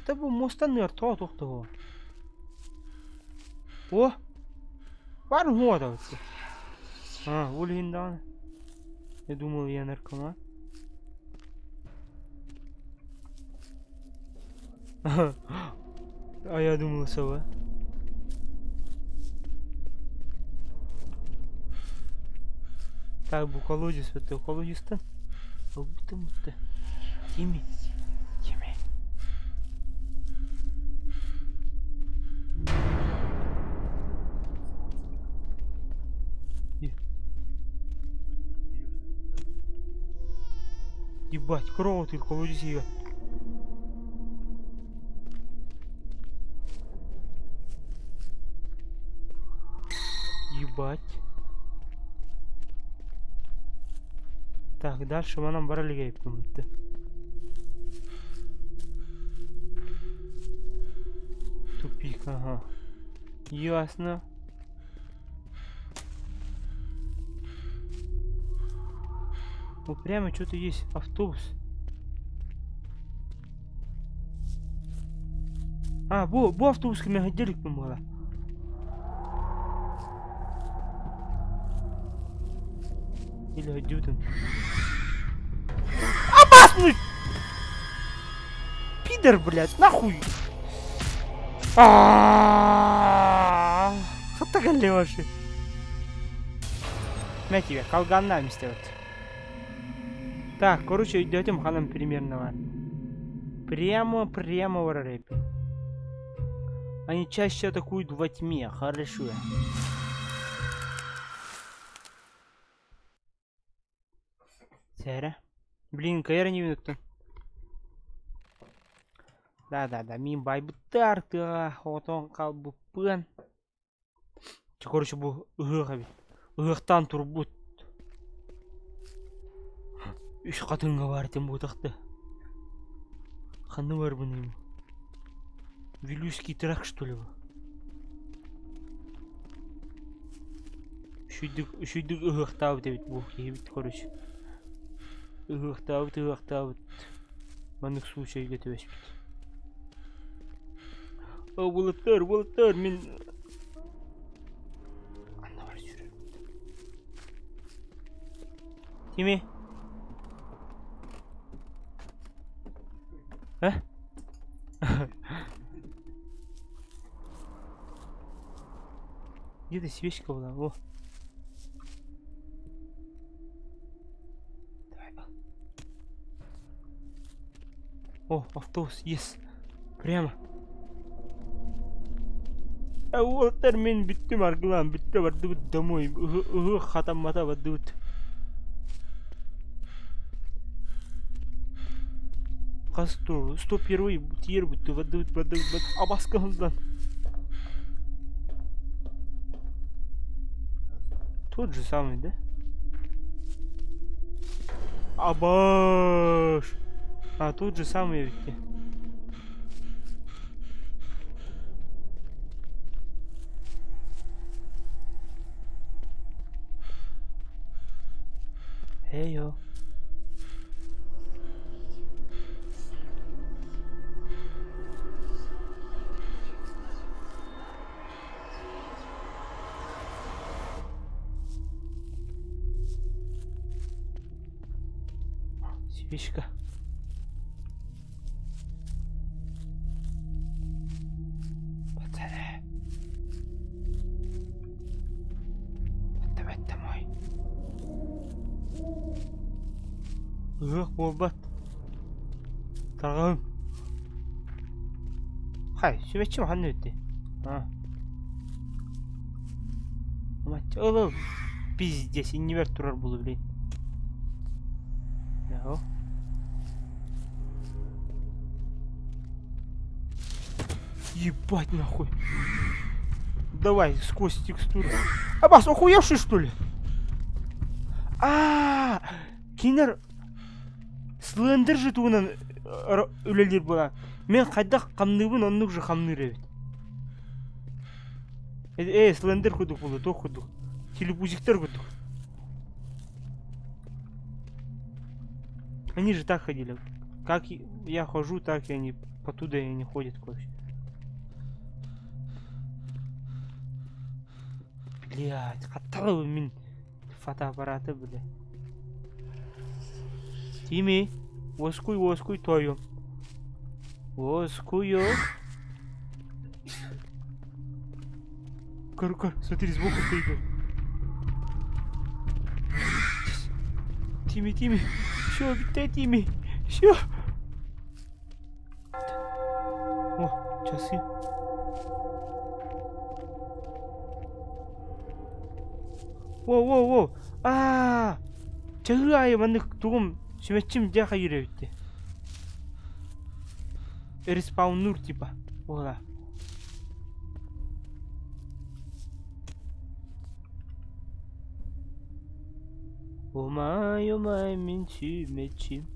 Это был мостанный арто, тухто. О! Пару годов. Ульгин, да. Я думал, я наркоман. А я думал, сова. Так, bu колодец, это колодец-то. Будто. Тими. Ебать, кров ты колодец ее. Ебать. Так, дальше мы нам брали гейпнут. Тупик, ага. Ясно. Вот прямо что-то есть. Автобус. Бу автобус ке мен делик помогла. Или одюден. Опасный! Пидор, блядь, нахуй! Что так галёши? На тебя, колганами стелят. Так, короче, идем ханом примерно. Прямо в рэпе. Они чаще атакуют во тьме, хорошо. Сера. Блин, кайра не видно-то. Да, мин байбыттар, вот он калбы пын. Короче, был ығықтан турбут. Үш қатынға бар тем бұтақты. Қаны бар бұны. Вилюйский трак, что ли? Үшүйдік ығықтау деп бұл кейбіт, короче. Ығықтау. Манық случайға төбес бит. Болыттар, мен... Анда бар жүрер. Тиме? Где-то свечка была, о. Давай. О, автобус, yes. Прямо. Вот термин битти марглам, битти бардут домой. Хатам мата бардут. Касту, 101-й тир будто бардут. Абаска хылдан. Тот же самый, да? Абаш! Тот же самый ведь. Эй-йо. Свечка. Пацаны. Давай домой. Болбат. Тарғым. Хай, сөметшім хан өтті. Мать, ылыл. Пиздец, и не верт турар булы, блин. Яго. Ебать нахуй. Давай, сквозь текстуру. Абас, охуевший что ли? Кинер Слендер же туынан өлелер бола. Мен қайда қамныбын, оннық же қамныр әбет. Слендер көдік болды, тоқ көдік. Телепузиктер көдік. Они же так ходили. Как я хожу, так и они потуда и не ходят вообще. Блядь, қаталы мен фотоаппараты, блядь. Тими, воскуй твою. Воскую. Кар, смотри, сбоку стоит. Тими. Всё, где Тими? Всё. О, часы. Воу. Чагы маннык тугум сүмечим жака жүрөбүттү. Респаунур типа. Ола. Омай, мен сүмечим.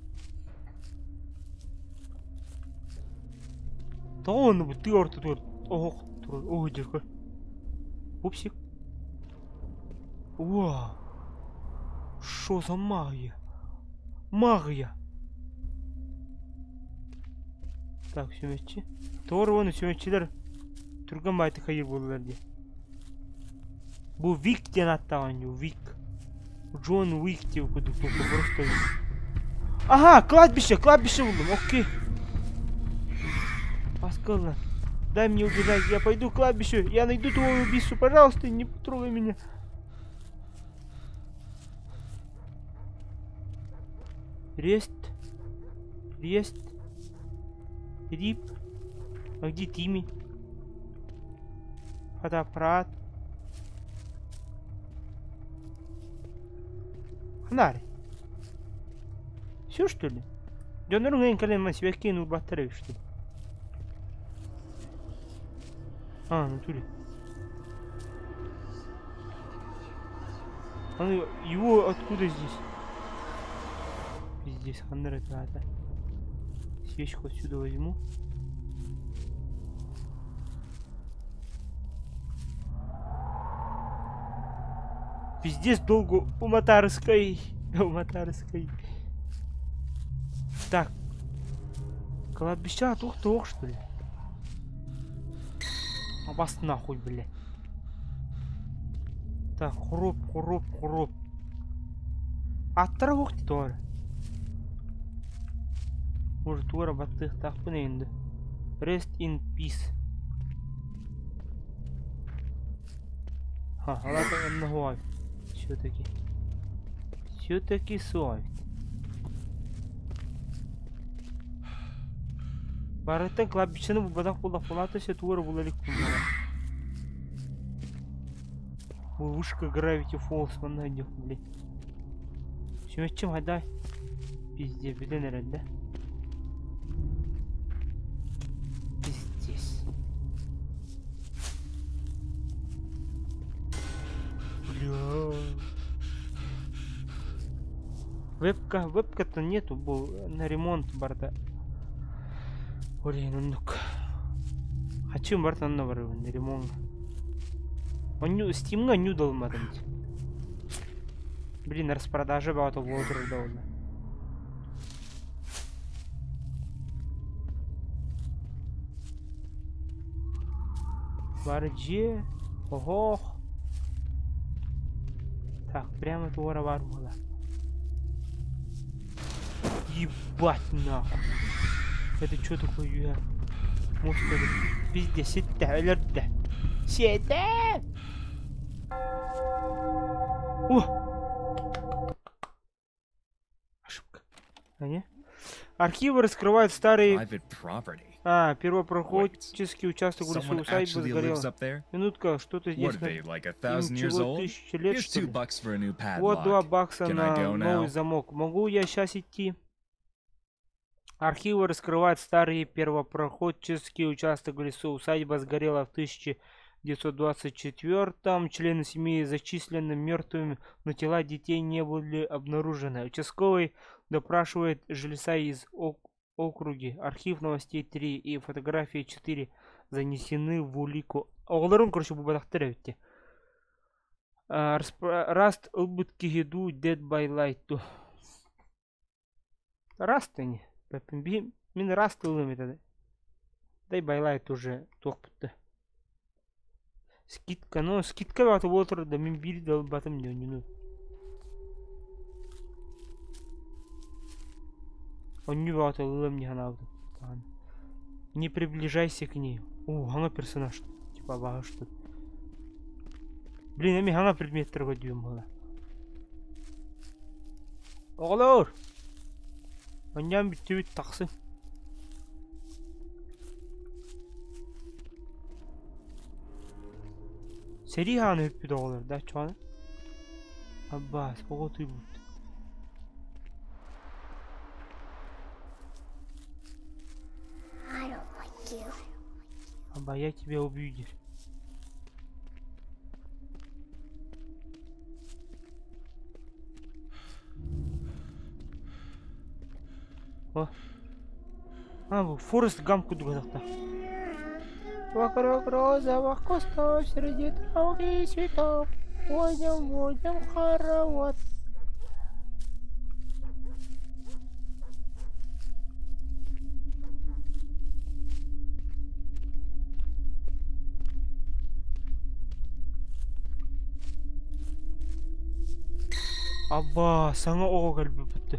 Тоон бутты ортодор. Ох, жүркө. Пупсик. Вау. Шо за магия? Магия. Так, сүмечи. Тоору оны сүмечилер турган байты кайыр болулар де. Бу Вик ден аттаган, Вик. Джон Уик деп көдік просто. Ага, кладбище булдым, окей. Паскална, дай мне убежать, я пойду к кладбищу, я найду твою убийцу, пожалуйста, не трогай меня. Рест. Рип. А где Тими? Фотоаппарат. Фонарь. Все что ли? Я наверное на себя кинул батарею что ли? Натуре. Его откуда здесь? Здесь хандры надо. Свечку отсюда возьму. Пиздец долго у Матарской. Так. Кладбища тух что ли? Абас нахуй, блядь. Так, хроп. Аттара вокти тоже. Может, туара баттых так пыненді. Rest in peace. Алата оннахуай. Все-таки совесть. Барыттан кладбищаны бадақ болаты се туара болалик күнмара. Вышка Gravity Falls мана идёт, блядь. Сүмеччим хайдай. Пизде билен эренде. Пиздец. Бля. Вебка-то нету, был на ремонт барда. Блин, ну-ка. Хочу барда на ремонт. Он Steam'га нюдал мадам. Блин, распродажа багато волдер довольно. Барджи. Ого. Так, прямо твора вармула. Ебать нахуй. Это что такое? Может это пиздец, сетта. О! Ошибка. Они? Архивы раскрывают старые... Private property. Первопроходческий участок улицы Someone усадьбы actually сгорел. lives up there? Минутка, что-то What здесь... are they, like 1000 Им years чего, old? 1000 лет, Here's что ли? $2 for a new Вот 2 padlock. бакса Can I на go новый now? замок. Могу я сейчас идти? Архивы раскрывают старый первопроходческий участок в лесу. Усадьба сгорела в 1924-м. Члены семьи зачислены мертвыми, но тела детей не были обнаружены. Участковый допрашивает жильца из округи. Архив новостей 3 и фотографии 4 занесены в улику. Оғларын, короче, бұл бадақтар өтті. Раст ұлбыт кегеду dead by light. Раст не. Мен раст ұлым етеді. Dead by light уже тоқ бітті. Скидка, но скидка батып отыр, да мен бері дал батым не. Он не батып ұлым не ханавды. Не приближайся к ней. Хана персонаж. Типа баға что. Блин, мен хана предметтерге дүйім бұла. Оғылар! Оннан бітті тақсы. Сери ханы өппеді оғылар, да, чуаны? Аббас, оғы тұй бұд. Абба, я тебя убью здесь. О. Бұл Форест Гамп кудугадақта. Вокруг розовых кустов среди трав и цветов водим хоровод. Абба, саңа оға қалбі бітті.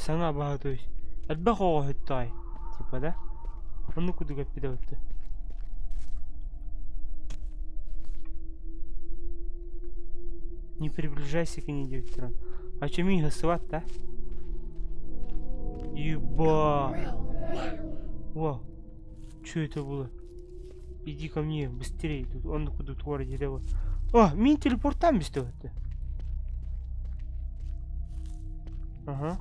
Саңа баға, то есть. Әлбәқ оға хүтті ай. Типа, да? Оны күді көппі де өтті. Не приближайся к ней, девяттеран. А че мен ғысыват, да? Еба! Вау! Че это было? Иди ко мне, быстрее. Тут он куда твор дерево. О, мен телепортам бісті өтті. Ага.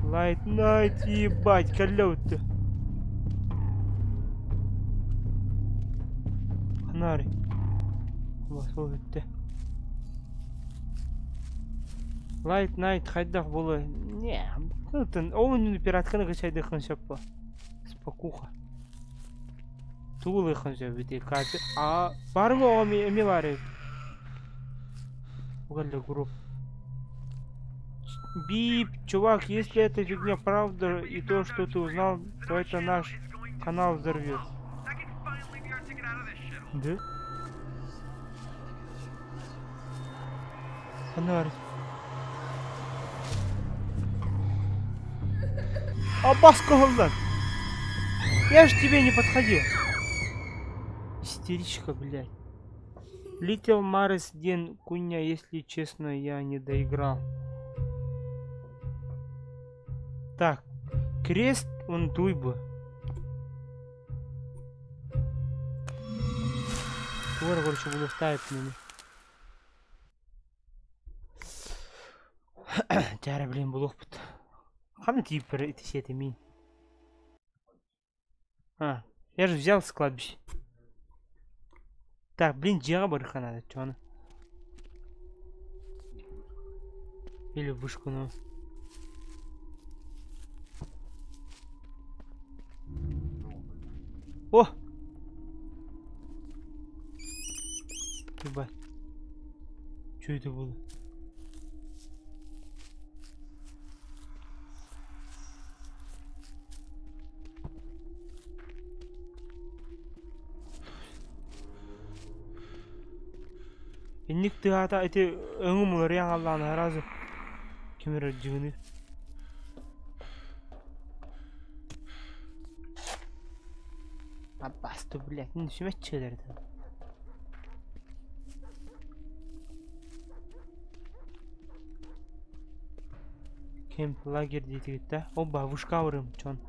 Light Night, ебать, колёт-то. Фонарь. Вот, вот. Light Night, хайдах было. Не, ну ты, он пиратка на качай ханшапа. Спокуха. Тулы ханшапа, капи. А парго милари. Угадали групп. Бип, чувак, если эта фигня правда и то, что ты узнал, то это наш канал взорвет. Да? Фонарь. Аббас Ковлан! Я ж тебе не подходил. Истеричка, блядь. Little Maris Ден Куня, если честно, я не доиграл. Так, крест он туйбы. Туара, короче, буду ставить мне. Тяра, блин, был опыт. Хана типа это все это мин. А, я же взял с кладбища. Так, блин, дьяволька надо, чё она? Или вышку, ну. О! Ебать. Что это было? Инник тыата эти өңüm улар яңалланы разы. Кемер жыгыны. Аббасты, блядь, не сүмәтчелерді. Кемп лагерь дейді кетті. О, бабушка ұрым, чон.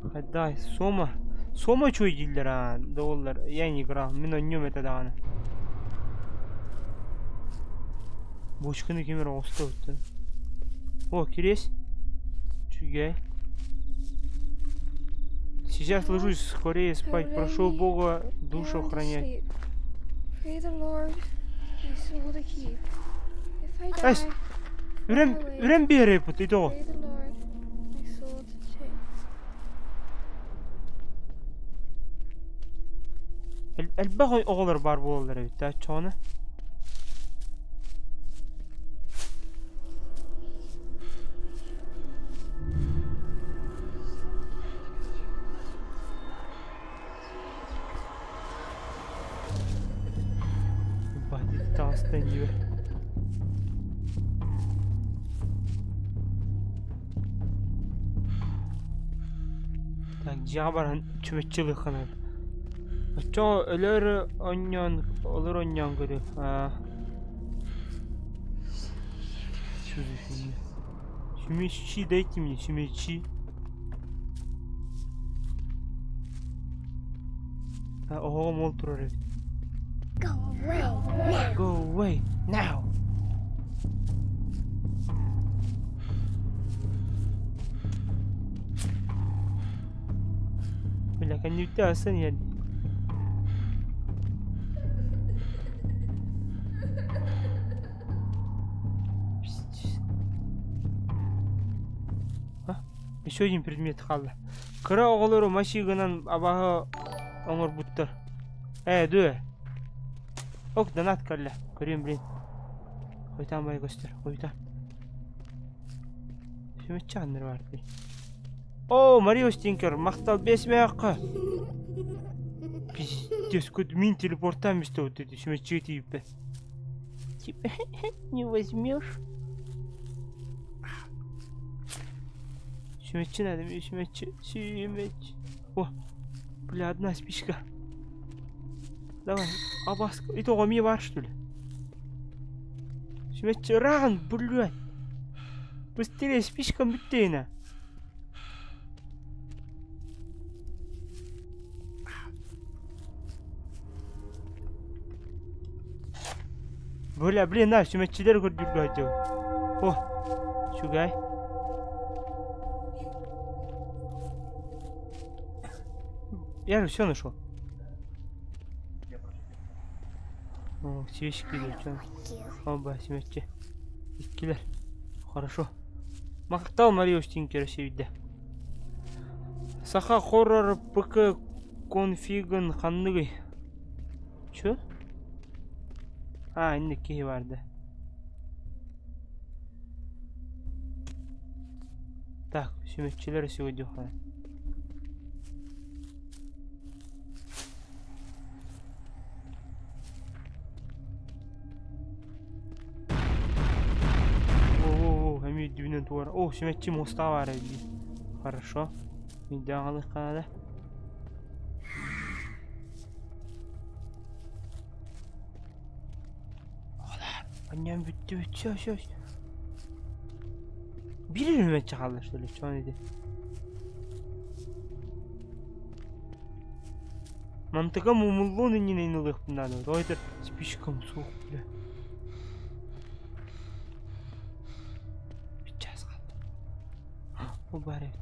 Қайдай, сома. Сома чой дейділер, а, доллар. Я не играл, мен ойнем это дағаны. Бочканы кемер оғысты өтті. О, керес. Чугай. Сейчас ложусь скорее спать. Прошу Бога душу охранять. Айс, үрем бере пут, иди о. Әлбәғ оғылар бар болалар әбетті, чоғаны. Тастан ебе. Так, жабаран чүмәтчілі қанар. Чо өлөр оньон, олар оньон көрі. Шүзі шүзі. Шүмешчі дайте мне, шүмешчі. Оғым ол тұрар әбет. Go away now. Go away now. Бля, kan du ta sen igen? Еще один предмет қалды. Кыра оғылыры машиганан абағы оңыр бұттыр. Дөе. Ок, донат кәлі. Көрем, блин. Қойтан бай көстер. Қойтан. Шөметші андыр бар, блин. О, Марио Стинкер. Мақтал бесме ақы. Пиздец, көт мен телепорттан бесті өтеді. Шөметшіге тейіпті. Типа, не возьмешь? Шөметші надо, мен шөметші. Шөметші. О, бля, одна спичка. Давай, Абаска. Это у меня бар, что ли? Шметчи, ран, блядь. Быстрее, спичка бытейна. Бля, блин, на, шметчилер көрдүргө айтып. О, шугай. Я же все нашел. О, свечки зачем? Оба, смерти. Киллер. Хорошо. Мақтал Марио Стинкер sevdi. Саха хоррор ПК конфигін қанығы. Чё? Инде кей барды. Так, сүметчілер сегодня ходят. Дивный твор. О, сүметчі моста бар әйді. Хорошо. Үйді ағалық қанады. Олар, аннан бүтті. Все. Бiri ümetçi kaldı şöyle şu an idi. Mantıka mumulluğun yine inildik bundan. Oydur. Spişkam soğuk bile. Biteceğiz kaldı. O bari evet.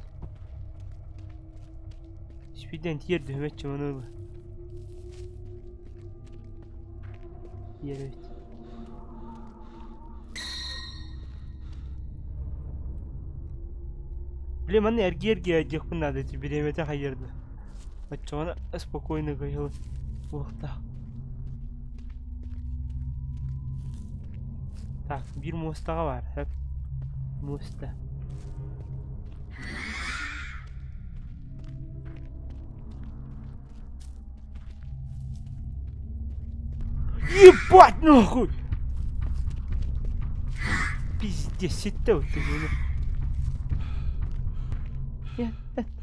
Spiden yerdi ümetçi bana öyle. Yer evet. Блин, man эргия одних надо тебе время-то хайерды. А чё она спокойно говорила? Вот так. Так, bir mosta var. Hep mosta. Ебать, нахуй! Пиздец, сидите вот ты,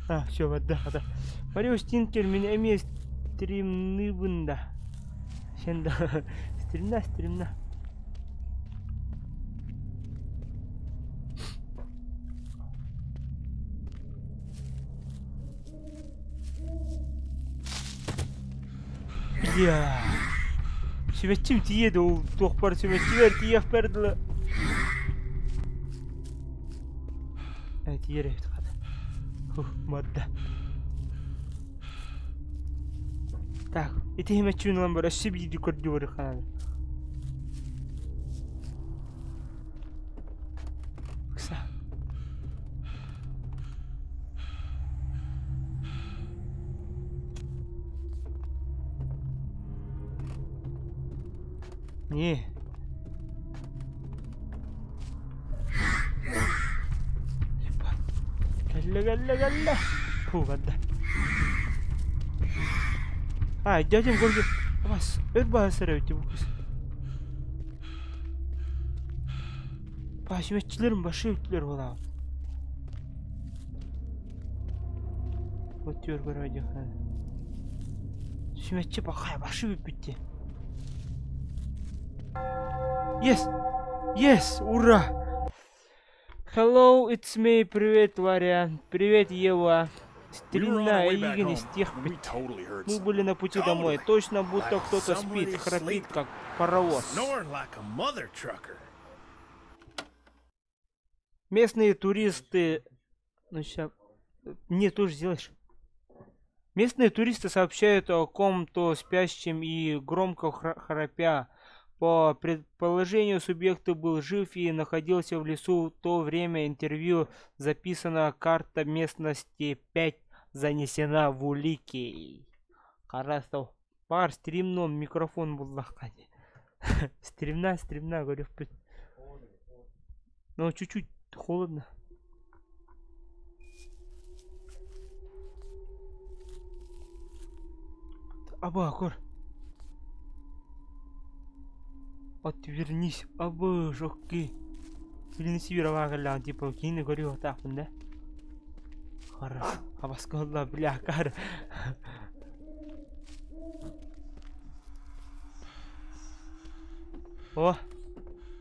А, все, вода. Марио Стинкер, меня имеет стримны вында. Сенда. Стримна. Я. Süvetçim tiyedi o doktor süvetçi ver tiyef perdiler. Evet yere hadi. Madde. Так, это им отчину нам рассеби декордёры хана. Кса. Не. Галла. Фу, вода. А, дядям горде. Вас, өрба сарайты bu kız. Başmetçilerin başı ütleri ola. Ötüyor görüyor hani. Sümetçi bakaya başı bitti. Yes, ура! Hello, it's me, привет, Варя. Привет, Ева. Стрельна, Игорь из тех. Мы были на пути домой. Точно будто кто-то спит, храпит, как паровоз. Местные туристы... Ну, сейчас... Не, тоже сделаешь. Местные туристы сообщают о ком-то спящем и громко храпя. По предположению, субъект был жив и находился в лесу. В то время интервью записана, карта местности 5 занесена в улики. Хорошо. Пар стримном микрофон был лахкать. Стримна, говорю. Но чуть-чуть холодно. Абакур. Отвернись, жокки. Блин, себе равагала, типа, кино говорю, вот так, да? Хорошо. А вас сказала, бля, кара. О,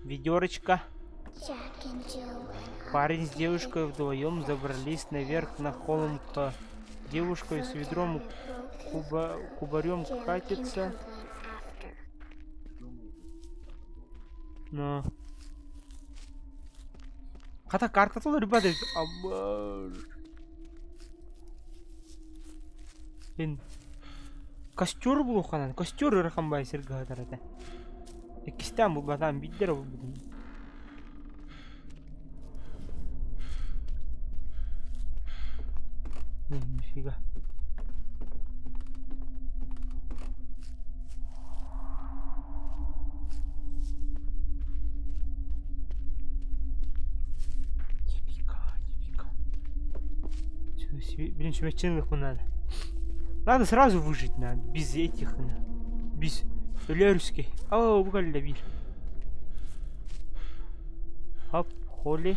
ведерочка. Парень с девушкой вдвоем забрались наверх на холм к девушке с ведром кубарем катится. Но... Ката карта туда, ребята. Костер был уханан. Костер рахамбай сергатар это. Кистам был батам биддеров. Нифига. Блин, чумаченных надо. Надо сразу выжить, надо. Без этих, без лерских. О, угольно бир. Хоп, холи.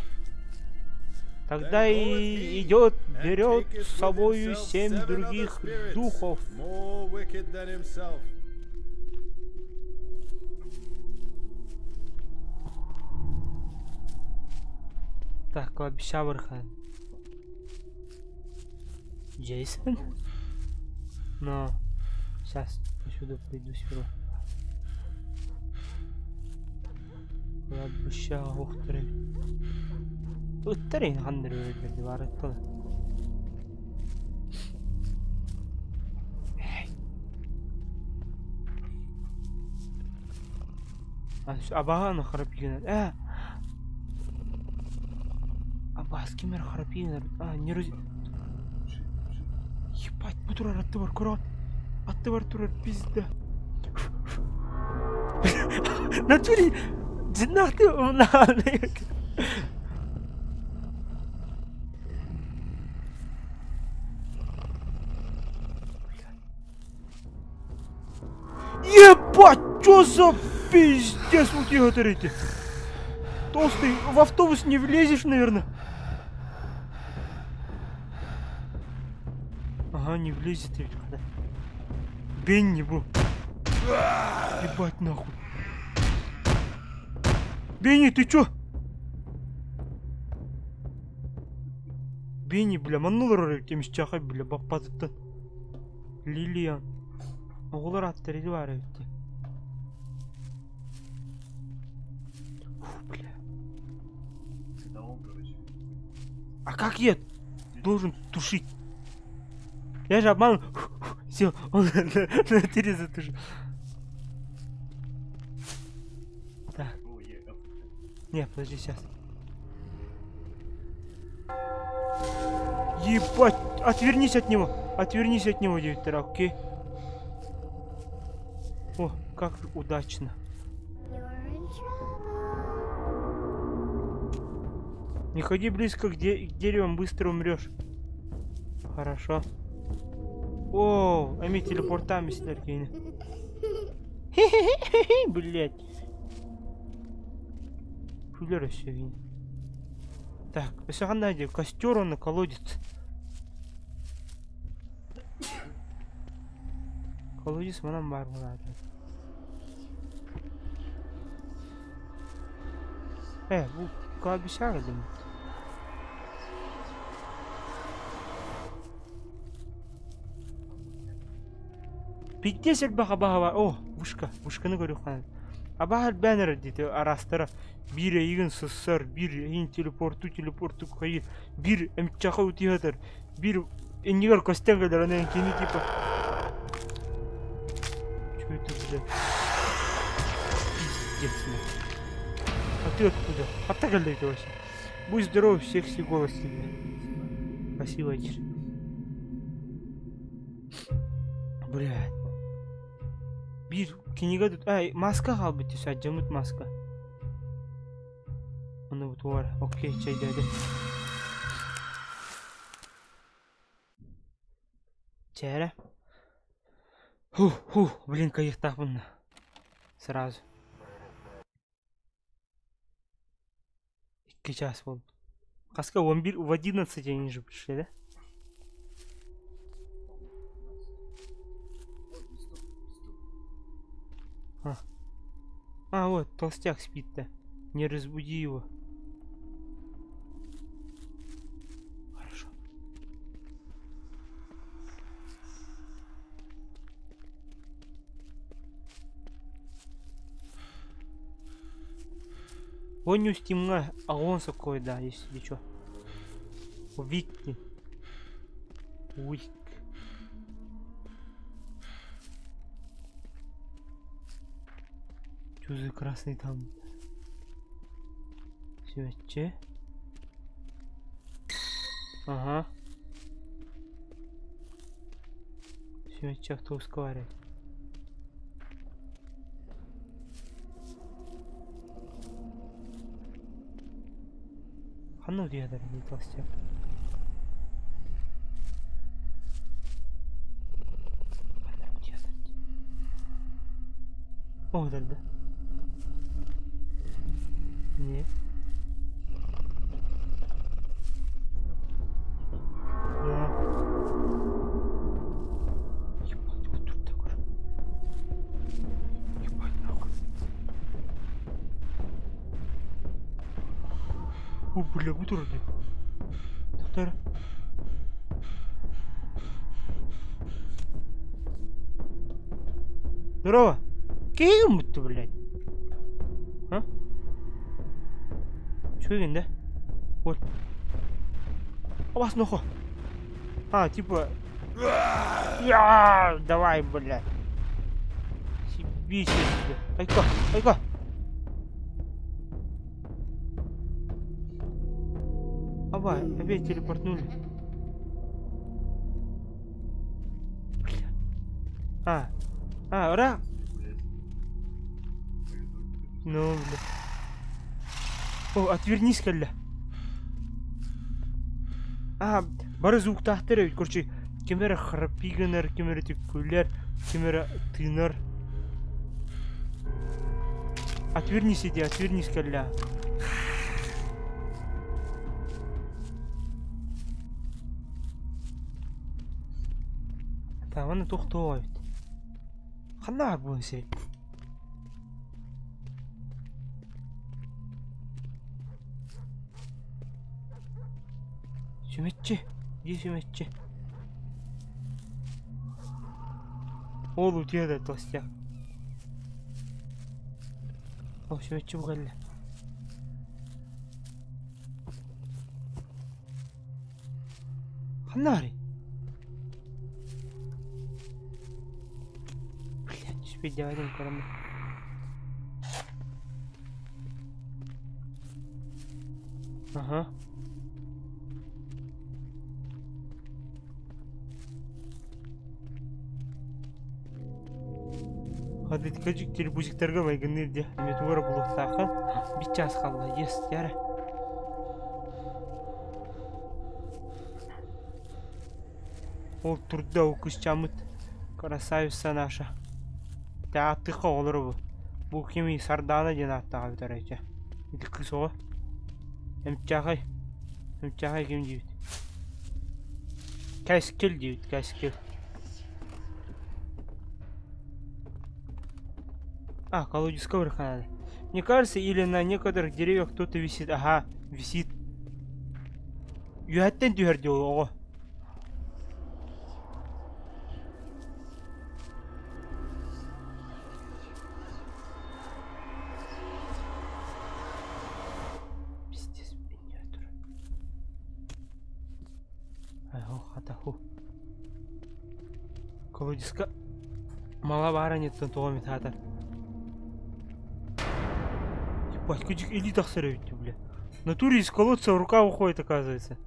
Тогда и идет, берет с собою 7 других духов. Так, кладбища Вархан. Джейсон? Но сейчас отсюда пойду сюда. Кладбища Ухтары. Ухтары хандыры öldürdü var etti. Абахан храпигнер. Абас кимер храпигнер. Не раз. Ебать, бутурар аттывар, курат. Аттывар турар, пизда. Натури, джинах ты умнальный. Ебать, Чё за пиздец у тебя горите? Толстый, в автобус не влезешь, наверное. Ага, не влезет ведь когда. Бенни был. Ебать нахуй. Бенни, ты чё? Бенни, бля, маннулар темиш чахай, бля, бақпазыттан. Лилиан. Оғылар аттары бар өтті. Фу, бля. А как я должен тушить? Я же обманул. Все, он на тире затушил. Так. Не, подожди, сейчас. Ебать, отвернись от него. Отвернись от него, 9 раз, окей? О, как удачно. Не ходи близко к деревам, быстро умрешь. Хорошо. О, ами телепортами сидят. Блять. Шулер все видно. Так, все найди, костер он на колодец. Колодец манам бар болады. Bu калбиша geldim. Биттесел баха. О, вышканы көріп қанады. Абахал бәнер дейді арастыра. Bir егін сысыр, bir егін телепорту қайы, bir әмітчақа өте ғатыр, bir әнегер костен қайдар, анайын кені типа. Чё это, блядь? Пиздец, блядь. А ты откуда? Оттагал это вообще. Будь здоров, всех голос тебе. Спасибо, Айтир. Блядь. Bir kiniga tut. Ay, maska қалып бітті, сәджамыт маска. Оны бұт var. Окей, чай дәді. Чәрі. Блин, кайықтақ бұнна. Сразу. 2 час болды. Қасқа 11, в 11 они же пришли, да? Вот, толстяк спит-то. Не разбуди его. Хорошо. Он не устимна, а он такой, да, если что. Викти. Уик. Что за красный там? Свечи. Ага. Свечи, кто ускоряет. А ну где, дорогой толстяк? О, да. Не. Да. Ебать, вот тут такой. Ебать, нахуй. О, бля, вот вроде. Татара. Здорово. Кем ты, блядь? А? Чё він, да? Вот. А вас нахуй. Типа. Давай, блядь. Себе себе. Айка. Авай, опять телепортнули. Бля. Ура! Ну, бля. О, отвернись, калля. Бары звуктахтар өйт, короче, кемері храпиганар, кемері теккөлер, кемері тынар. Отвернись, иди, отвернись, калля. Так, оны тоқтойт. Қана бұл сей. Sümetçi. İyi sümetçi. Oğlum diyor da dostya. Oh sümetçi bu geldi. Kanari. Блядь, теперь диадем корму. Ага. Hadi dikkat telebuziklerge baygınır diye. Metuvara bulup takın. Bir çaz kaldı. Yes, yara. Ол турда укус чамыт. Красавица наша. Да атыха олар бу. Бу кими сардана ден аттага битарайча. Иди кыз о. Эмчагай. Эмчагай ким дейт. Каскел дейт, каскел. А, колодец коврика надо. Мне кажется, или на некоторых деревьях кто-то висит. Ага, висит. Юаттен тюрдю, ого. Пиздец, миниатюр. Ага, хатаху. Колодецка. Мала бара нет, то томит хата. Батькочек или так соревите, бля. В натуре из колодца рука уходит, оказывается.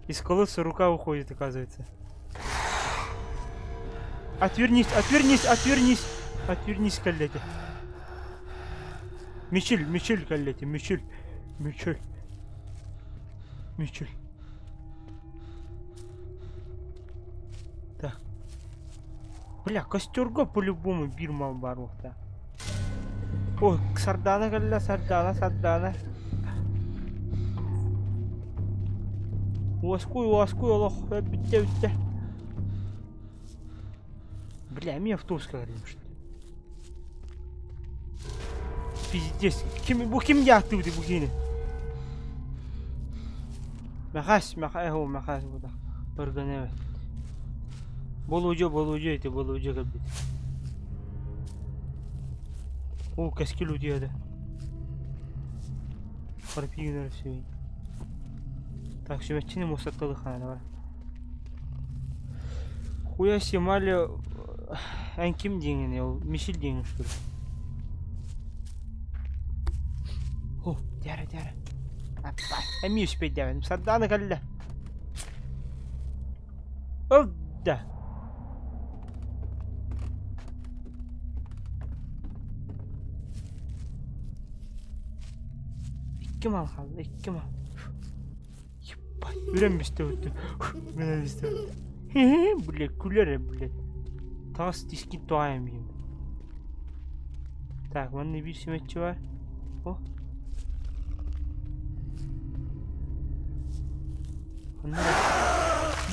Из колодца рука уходит, оказывается. Отвернись, отвернись, отвернись. Отвернись, коллеги. Мичель, Мичель, коллеги, Мичель. Мичель. Мичель. Так. Бля, костерга по-любому бирма барухта. О, сардана галла, сардана, сардана. Уаскуй, Аллах, битте, битте. Бля, меня автобус говорим, что ли? Пиздец, кем я ты бухини? Махас, махас, вот так. Органевать. Болуджо, это болуджо как бы. О, каскил у деда. Харпигнер все. Так, все мячины мусаталы хана, давай. Хуя себе мали... Анким деньги, Мишель деньги, что ли? О, дяра. Ами успеть давай, сардана галля. О, да. İki mal kaldı, 2 mal. Öğrenmişti öldü. Öğrenmişti öldü. Блядь, кулера, блядь. Тас диски туаем. Так, вон не видишь чего? О.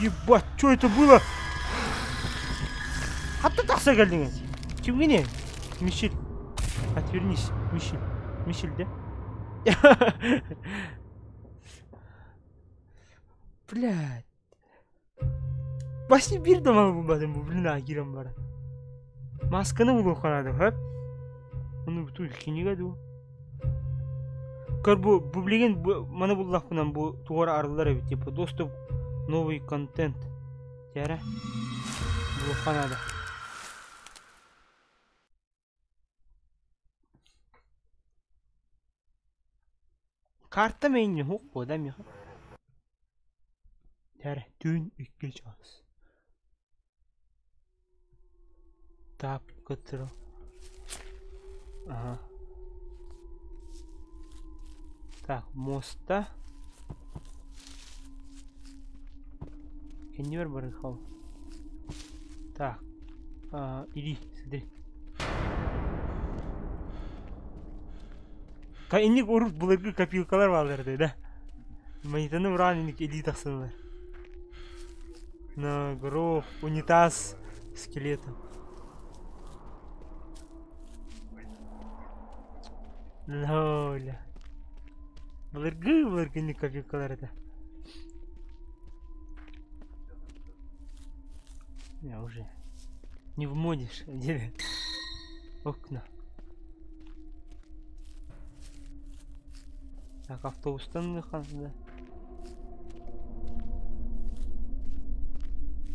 Ебать, что это было? А ты так сагальдин? Чем не? Мишель. Отвернись, Мишель. Мишель, да? Блядь. Başka bir damar bulmadım bu bilin agiram bara. Maskını bulup kanadı hep. Onu bütün ülkeni geldi. Kar bu bilgin bana bullak bundan bu tuğra arılara bit yapı. Dostum новый контент. Yara. Bu kanadı. Kartta mı yok bu adam ya. Yara dün iki çağız. Tap götürü. Ага. Так, моста. Кеннер барыхал. Так. Иди, смотри. Кайник уруп буларга копилкалар балдырды да. Монитаны уран иник элит аксынлар. На гроб, унитаз, скелеты. Лоля. Буларга иник копилкалар да. Я уже не вмодишь, где окна. Так, автобустан да.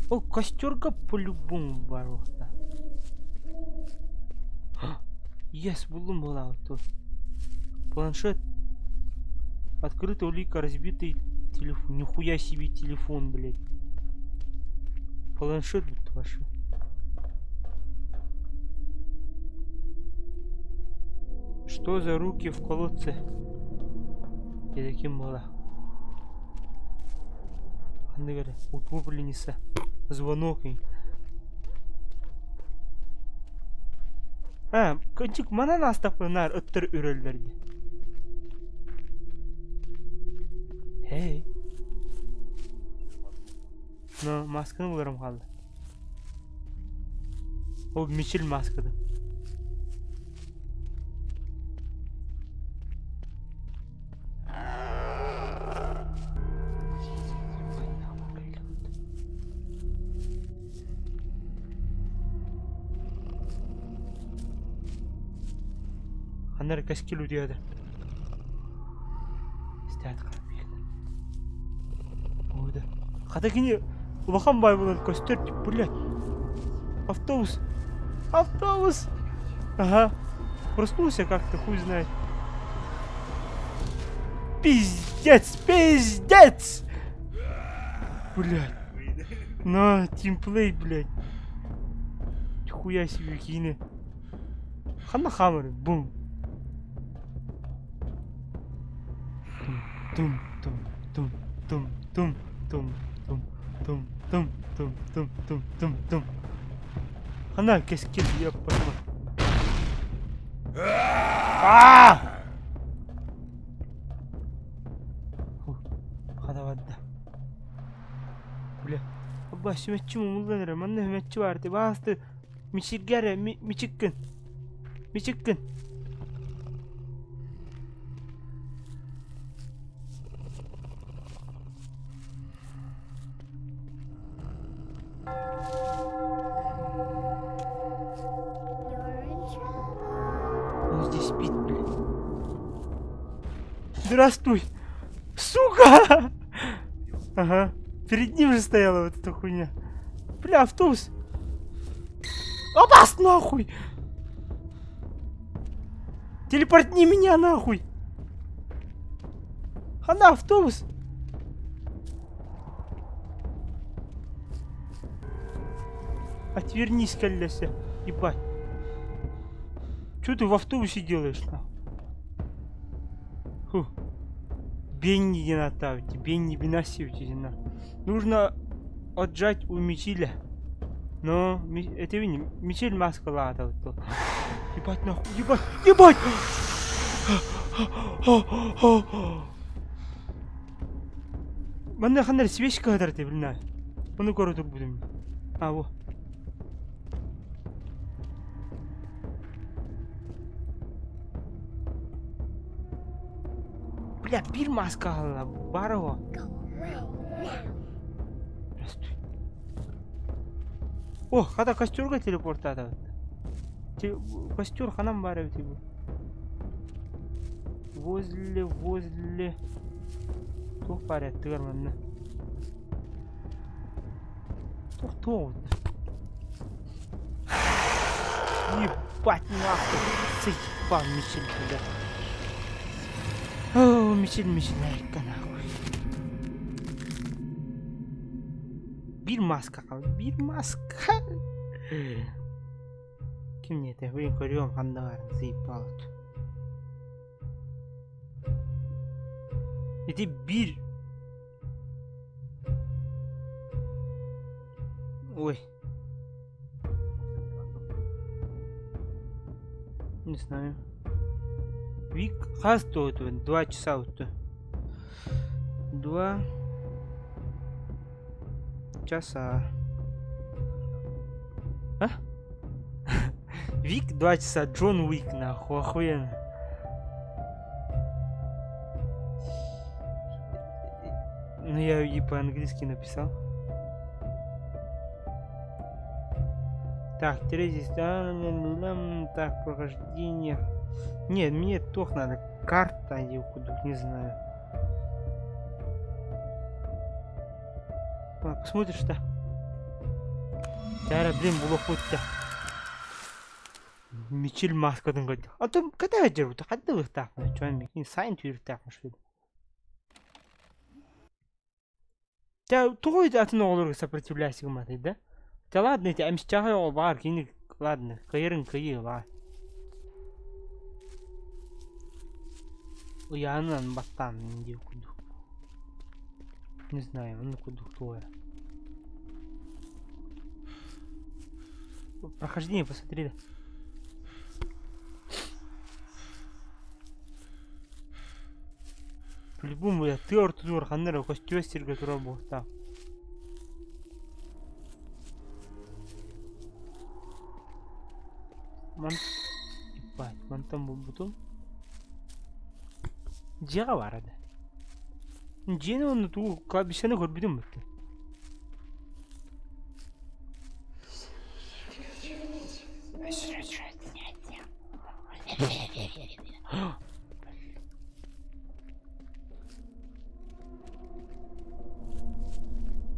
О, костерка по-любому барохта. Yes, булым была тут. Планшет. Открытая улика, разбитый телефон. Нихуя себе телефон, блядь. Планшет вот ваш. Что за руки в колодце? Я таким мало. Аны говоря, утопленница. Звонок. Кончик мана настапынар ыттыр үрелдерди. Эй. Но масканы буларым калды. О, Мичел маскады. Анар каскилу диады. Стят карбик. Ой да. Хатакини улахан бай булат костер, блядь. Автобус. Автобус. Ага. Проснулся как-то, хуй знает. Пиздец, пиздец. Блядь. На, тимплей, блядь. Хуя себе кине. Хана хамер, бум. Тум, тум, тум, тум, тум, тум, тум, тум, тум, тум, тум, тум, тум, тум. Хана кескил, я пошла. Хада вадда. Бля. Абба sümetçi mumullanır. Manna hümetçi vardı. Bastı. Miçirgere, miçikkın. Miçikkın. Он здесь спит, блядь. Здравствуй. Сука! Ага. Перед ним же стояла вот эта хуйня. Бля, автобус. Опас нахуй! Телепортни меня нахуй! Хана, автобус! Отвернись, колеса. Ебать. Чё ты в автобусе делаешь, нахуй? Фу. Бенни не натавите, бенни бинасивите, на. Нужно отжать у Мичиля. Но это видно, Мичель маска лада вот то. Ебать нахуй, ебать, ебать! Мана хандар свечка кадар ты, блин. Оны көрөтүк будем. А во. Бля, бир маска алла, бар о. Здравствуй. О, хада костюрга телепортада. Костюр ханам бар эти. Возле. Тух парят, тырманна. Тух. Ебать нахуй. Сыпал Мичель туда. О, Мичель, найка нахуй. Бир маска. Ким мне это? Вы корём хандар, заебал. Это бир. Ой. Не знаю. Вик, хас то 2 часа вот. 2 часа. А? Вик 2 часа, Джон Уик, нахуй, охуенно. Ну я и по-английски написал. Так, третий стан, так, прохождение. Нет, мне только надо карта, я куда, не знаю. А, посмотришь, да? Тара, блин, было хоть-то. Мичил маскадан гад. А то когда я делаю, то хадда их так, ну что они, не сайн твир так, ну что. Да, то это от нового сопротивляйся, гуматы, да? Да ладно, эти амстяга бар, кини, ладно, каирин каира. Уянан батан, не куду. Не знаю, он куду кто я. Прохождение посмотри, да. По-любому я тур ханнера костюстер готовы так. Мантам бутон. Жага барады. Жена оны туу клавишаны көрбүдүм бит.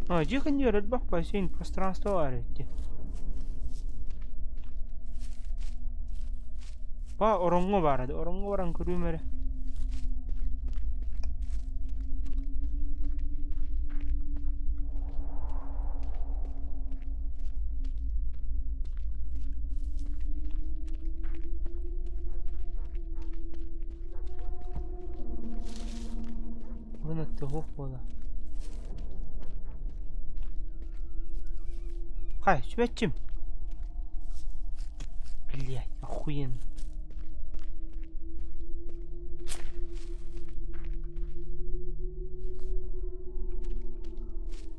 А, жека не рыбак бассейн пространство арете. Па оронго барады. Оронго баран көрүмөрө. Вона того хода. Хай, чувачим. Блядь, охуенно.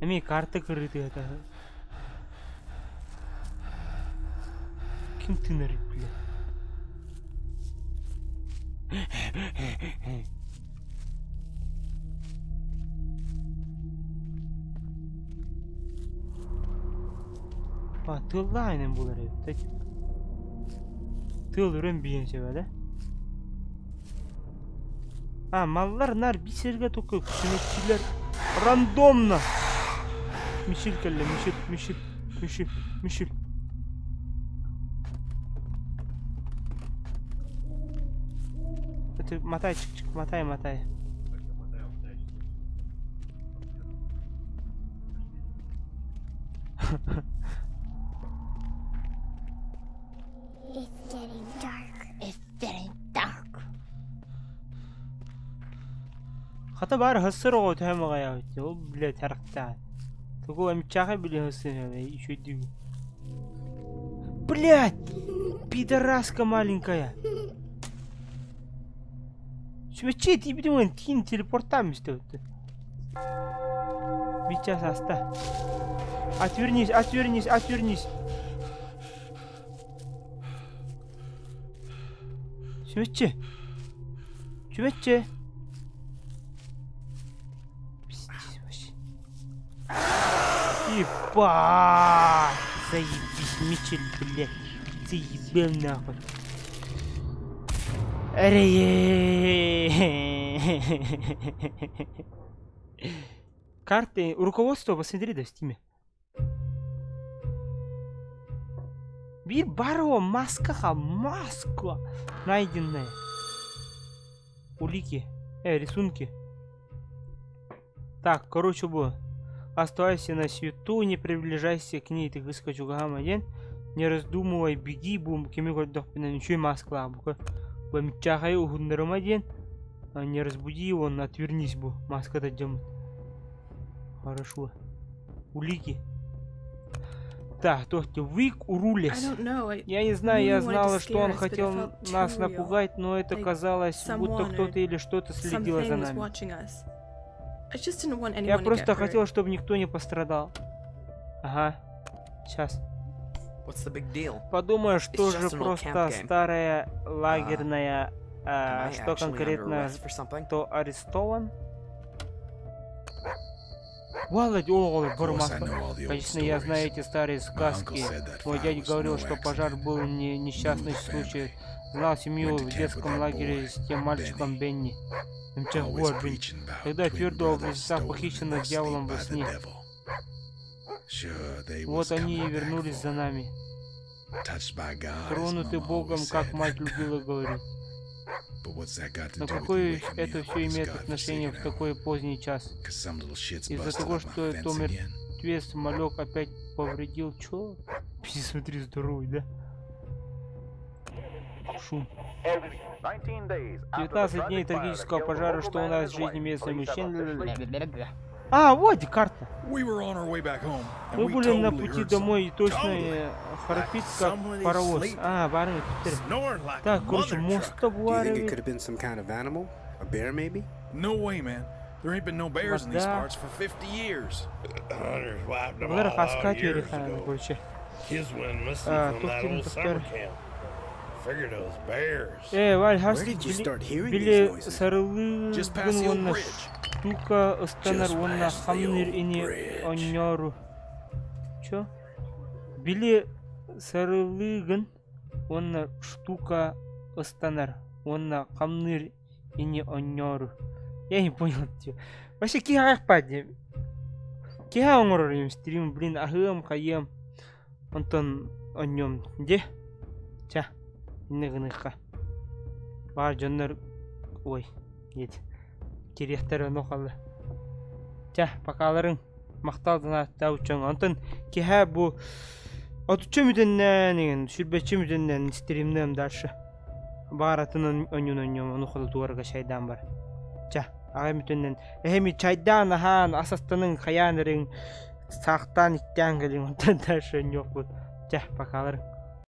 Ами карта крыты это. Кем ты нарык, блядь? А, тыллайнен булар эп. Тыл өрөн бийенсе да? А, маллар нар бисерге току күнөтчүлөр рандомно. Мишель келли, Мишель. Это мотай, мотай. It's getting dark. Хата бар хасыр го таймага яавт. О, блядь, характа. Того амчага били хасыр еще диг. Блядь! Пидораска маленькая. Чувачи, ты видимо тин телепортами стоит. Сейчас оста. Отвернись. Чувачи. Пиздец вообще. Ебать! Заебись, Мичель, блядь. Заебел нахуй. Карты, руководство посмотри, да, в стиме. Бир баро, маска найденная. Улики, рисунки. Так, короче, было. Оставайся на свету, не приближайся к ней, ты выскочу гамаден. Не раздумывай, беги, бум, кемикот дохпина, ничего и маскла, бука. Чахай угундарамаден. Не разбуди его, отвернись, бу, маска дадем. Хорошо. Улики. Да, тохте Вик I Урулес. don't know. Я не знаю, я knew he wanted to знала, что он scare us, but it хотел felt нас too real. напугать, но это Like казалось, будто someone кто-то or или что-то следило за something was нами. watching us. I just didn't want Я anyone to просто get хотел, hurt. чтобы никто не пострадал. Ага. Сейчас. What's the big deal? Подумаю, что It's же just an old просто camp game. старая лагерная... Am I что actually under конкретно, arrest for something? кто арестован? Валадь, о, Бурмаска. Конечно, я знаю эти старые сказки. Мой дядя говорил, что пожар был не несчастный случай. Знал семью в детском лагере с тем мальчиком Бенни. Тогда твердо в лесах похищенных дьяволом во сне. Вот они и вернулись за нами. Тронуты Богом, как мать любила говорить. Но какое это все имеет отношение в такой поздний час? Из-за того, что это мертвец малек опять повредил, чё? Смотри, здоровый, да? Шум. 19 дней трагического пожара, что у нас в жизни местных мужчин. А, вот и карта. Мы были на пути домой, и точно храпит, как паровоз. А, барыня, так, короче, мост обваривает. Bunlar haska diyor efendim, короче. Валь, хас били сарылыгын онна штука ыстанар, онна хамныр ини оннору. Чё? Били сарылыгын онна штука ыстанар, онна хамныр ини оннору. Я не понял, типа. Вообще, киха паде. Киха онгорорим стрим, блин, ахым, хаем. Антон оннем. Де? Ча. Иннегыныха. Бар жоннор. Ой, ет. Керехтер нохалы. Ча, покаларың. Макталдына таучың. Антон киха бу. Отучу мүденнен, сүрбечу мүденнен стримнем дальше. Баратын оннем, нохалы туарга шайдан бар. Ча, ага мүтеннен. Эхеми чайдан ахан асастаның хаянырың. Сақтан иттен келің. Онтан дальше нёк вот. Ча, покаларың.